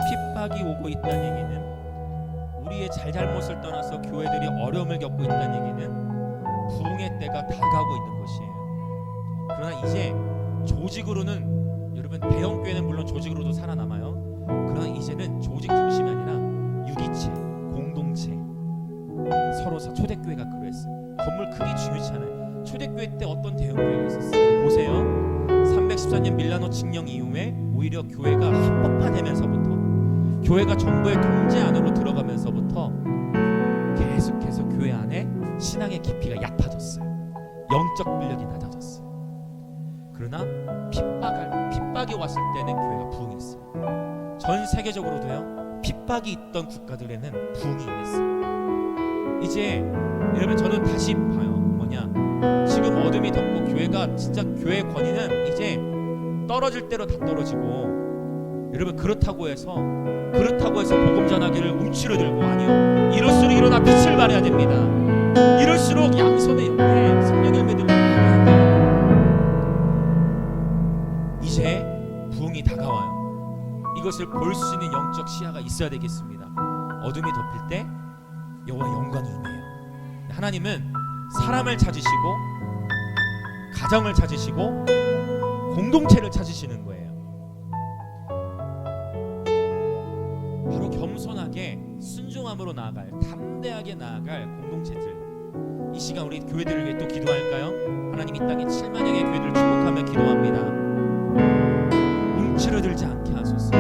핍박이 오고 있다는 얘기는 우리의 잘잘못을 떠나서 교회들이 어려움을 겪고 있다는 얘기는 부흥의 때가 다가오고 있는 것이에요. 그러나 이제 조직으로는 여러분 대형교회는 물론 조직으로도 살아남아요. 그러나 이제는 조직 중심이 아니라 유기체, 공동체, 서로 초대교회가 그랬어요. 건물 크기 중요치 않아요. 초대교회 때 어떤 대형교회가 있었어요? 보세요. 314년 밀라노 칙령 이후에 오히려 교회가 합법화되면서부터 교회가 정부의 통제 안으로 들어가면서부터 계속해서 교회 안에 신앙의 깊이가 얕아졌어요. 영적 분력이 낮아졌어요. 그러나 핍박이 왔을 때는 교회가 부흥이 있어요. 전 세계적으로도요. 핍박이 있던 국가들에는 부흥이 임했어요. 이제 여러분 저는 다시 봐요. 뭐냐? 지금 어둠이 덮고 교회가 진짜 교회 권위는 이제 떨어질 대로 다 떨어지고 여러분 그렇다고 해서 복음 전하기를 움츠러 들고 아니요. 이럴수록 일어나 빛을 발해야 됩니다. 이럴수록 양손에 옆에 성령 열매들을 나가야 돼요. 이제 부흥이 다가와요. 이것을 볼 수 있는 영적 시야가 있어야 되겠습니다. 어둠이 덮일 때 여호와 영광이 임해요. 하나님은 사람을 찾으시고 가정을 찾으시고 공동체를 찾으시는 거예요. 바로 겸손하게 순종함으로 나아갈, 담대하게 나아갈 공동체들. 이 시간 우리 교회들을 위해 또 기도할까요? 하나님 이 땅에 7만여 개의 교회들을 축복하며 기도합니다. 움츠러들지 않게 하소서.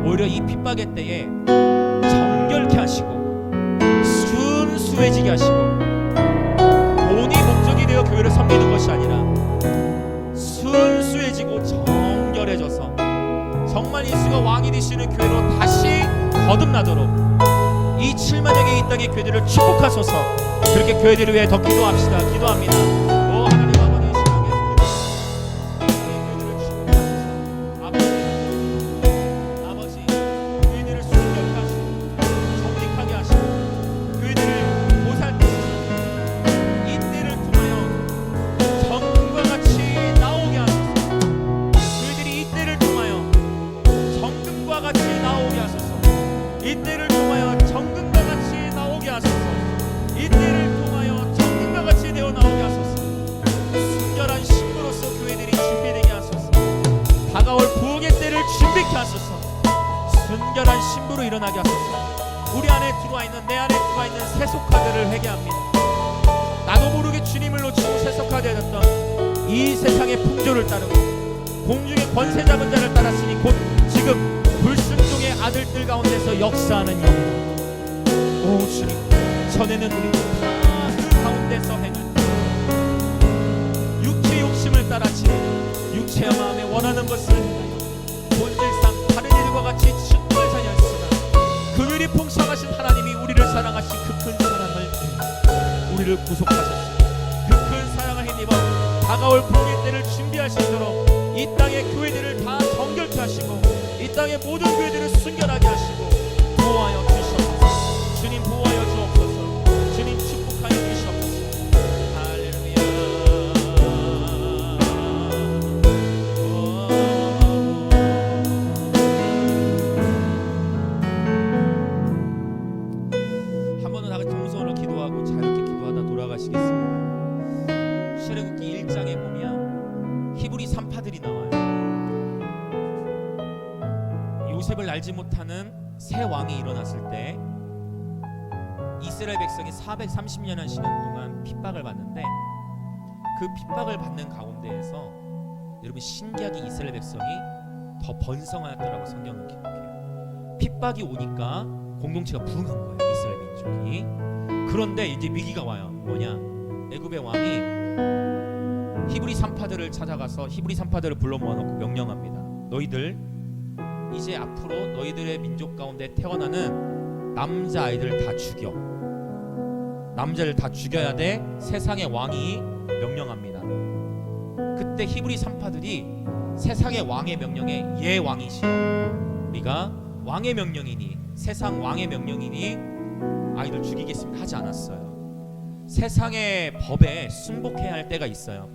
오히려 이 핍박의 때에 정결케 하시고 순수해지게 하시고 돈이 목적이 되어 교회를 섬기는 것이 아니라 순수해지고 정결해져서 정말 예수가 왕이 되시는 교회로 다시 거듭나도록 이 7만여 개의 이 땅의 교회들을 축복하소서. 그렇게 교회들을 위해 더 기도합시다. 기도합니다. 오 하나님 아버지 아버지 교회들을 순결케 하시고 정직하게 하시고 교회들을 보살피시고 이 때를 통하여 정금과 같이 나오게 하소서. 교회들이 이 때를 통하여 정금과 같이 나오게 하소서. 이 때를 통하여 정금과 같이 나오게 하소서. 이 때를 통하여 정금과 같이 되어 나오게 하소서. 순결한 신부로서 교회들이 준비되게 하소서. 다가올 부흥의 때를 준비케 하소서. 순결한 신부로 일어나게 하소서. 우리 안에 들어와 있는 내 안에 들어와 있는 세속화들을 회개합니다. 나도 모르게 주님을 놓치고 세속화되었던 이 세상의 풍조를 따르고 공중의 권세 잡은 자를 따랐으니 곧 지금 불순종의 아들들 가운데서 역사하는 영혼. 오 주님, 전에는 우리 다 그 가운데서 행한 육체 욕심을 따라치 육체와 마음에 원하는 것을 본질상 다른 일과 같이 충분히 자녀였으나 그들이 풍성하신 하나님이 우리를 사랑하신 그 큰 사랑을 우리를 구속하셨습니다. 그 큰 사랑을 힘입어 다가올 부흥의 때를 준비할 수 있도록 이 땅의 교회들을 다 정결케 하시고 이 땅의 모든 교회들을 순결하게 하시고 보호하여 주시옵소서. 주님 보호하여 주옵소서. 주님 축복하여 주시옵소서. 할렐루야. 한 번은 다 같이 동성으로 기도하고 자유롭게 기도하다 돌아가시겠습니다. 출애굽기 1장에 보면 히브리 산파들이 나와요. 요셉을 알지 못하는 새 왕이 일어났을 때 이스라엘 백성이 430년의 시간 동안 핍박을 받는데 그 핍박을 받는 가운데에서 여러분 신기하게 이스라엘 백성이 더 번성하였더라고 성경은 기록해요. 핍박이 오니까 공동체가 부흥한 거예요. 이스라엘 민족이. 그런데 이제 위기가 와요. 뭐냐? 애굽의 왕이 히브리 산파들을 찾아가서 히브리 산파들을 불러 모아놓고 명령합니다. 너희들 이제 앞으로 너희들의 민족 가운데 태어나는 남자 아이들 다 죽여. 남자를 다 죽여야 돼. 세상의 왕이 명령합니다. 그때 히브리 산파들이 세상의 왕의 명령에 예 왕이시여 우리가 왕의 명령이니 세상 왕의 명령이니 아이들 죽이겠습니다 하지 않았어요. 세상의 법에 순복해야 할 때가 있어요.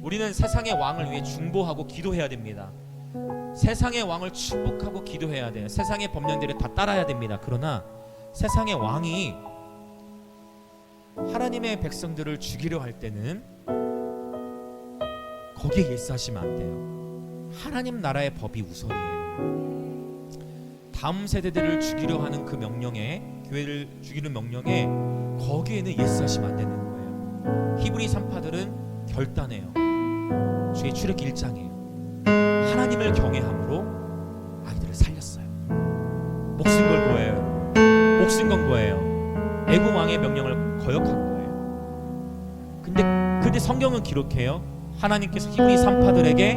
우리는 세상의 왕을 위해 중보하고 기도해야 됩니다. 세상의 왕을 축복하고 기도해야 돼요. 세상의 법령들을 다 따라야 됩니다. 그러나 세상의 왕이 하나님의 백성들을 죽이려 할 때는 거기에 예스하시면 안 돼요. 하나님 나라의 법이 우선이에요. 다음 세대들을 죽이려 하는 그 명령에, 교회를 죽이는 명령에 거기에는 예스하시면 안 되는 거예요. 히브리 산파들은 결단해요. 주의 출애굽기 1장이에요. 하나님을 경외함으로 아이들을 살렸어요. 목숨 걸고 해요. 목숨 건 거예요. 애굽 왕의 명령을 거역한 거예요. 근데 성경은 기록해요. 하나님께서 히브리 산파들에게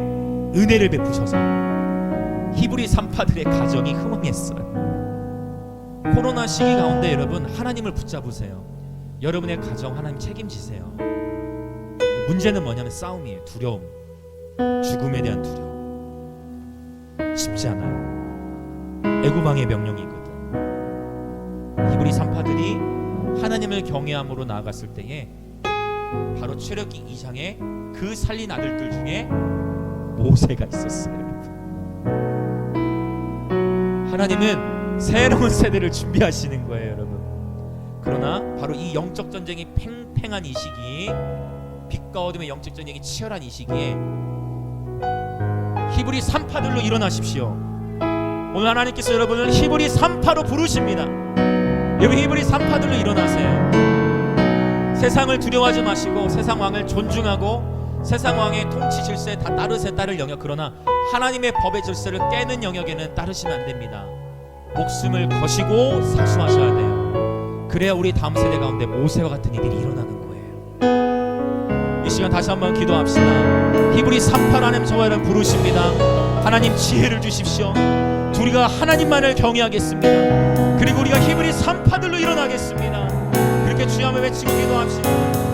은혜를 베푸셔서 히브리 산파들의 가정이 흥왕했어요. 코로나 시기 가운데 여러분 하나님을 붙잡으세요. 여러분의 가정 하나님 책임지세요. 문제는 뭐냐면 싸움이에요. 두려움, 죽음에 대한 두려움. 쉽지 않아요. 애굽 왕의 명령이거든. 히브리 산파들이 하나님을 경외함으로 나아갔을 때에 바로 출애굽기 2장에 그 살린 아들들 중에 모세가 있었어요. 하나님은 새로운 세대를 준비하시는 거예요, 여러분. 그러나 바로 이 영적 전쟁이 팽팽한 이 시기, 빛과 어둠의 영적 전쟁이 치열한 이 시기에 히브리 산파들로 일어나십시오. 오늘 하나님께서 여러분을 히브리 산파로 부르십니다. 여러분 히브리 산파들로 일어나세요. 세상을 두려워하지 마시고 세상 왕을 존중하고 세상 왕의 통치 질서에 다 따를 영역, 그러나 하나님의 법의 질서를 깨는 영역에는 따르시면 안 됩니다. 목숨을 거시고 사수하셔야 돼요. 그래야 우리 다음 세대 가운데 모세와 같은 이들이 일어나는 거예요. 이 시간 다시 한번 기도합시다. 히브리 산파로 하나님 저와 여러분 부르십니다. 하나님 지혜를 주십시오. 우리가 하나님만을 경외하겠습니다. 그리고 우리가 히브리 산파들로 일어나겠습니다. 그렇게 주여 한번 외치고 기도합시다.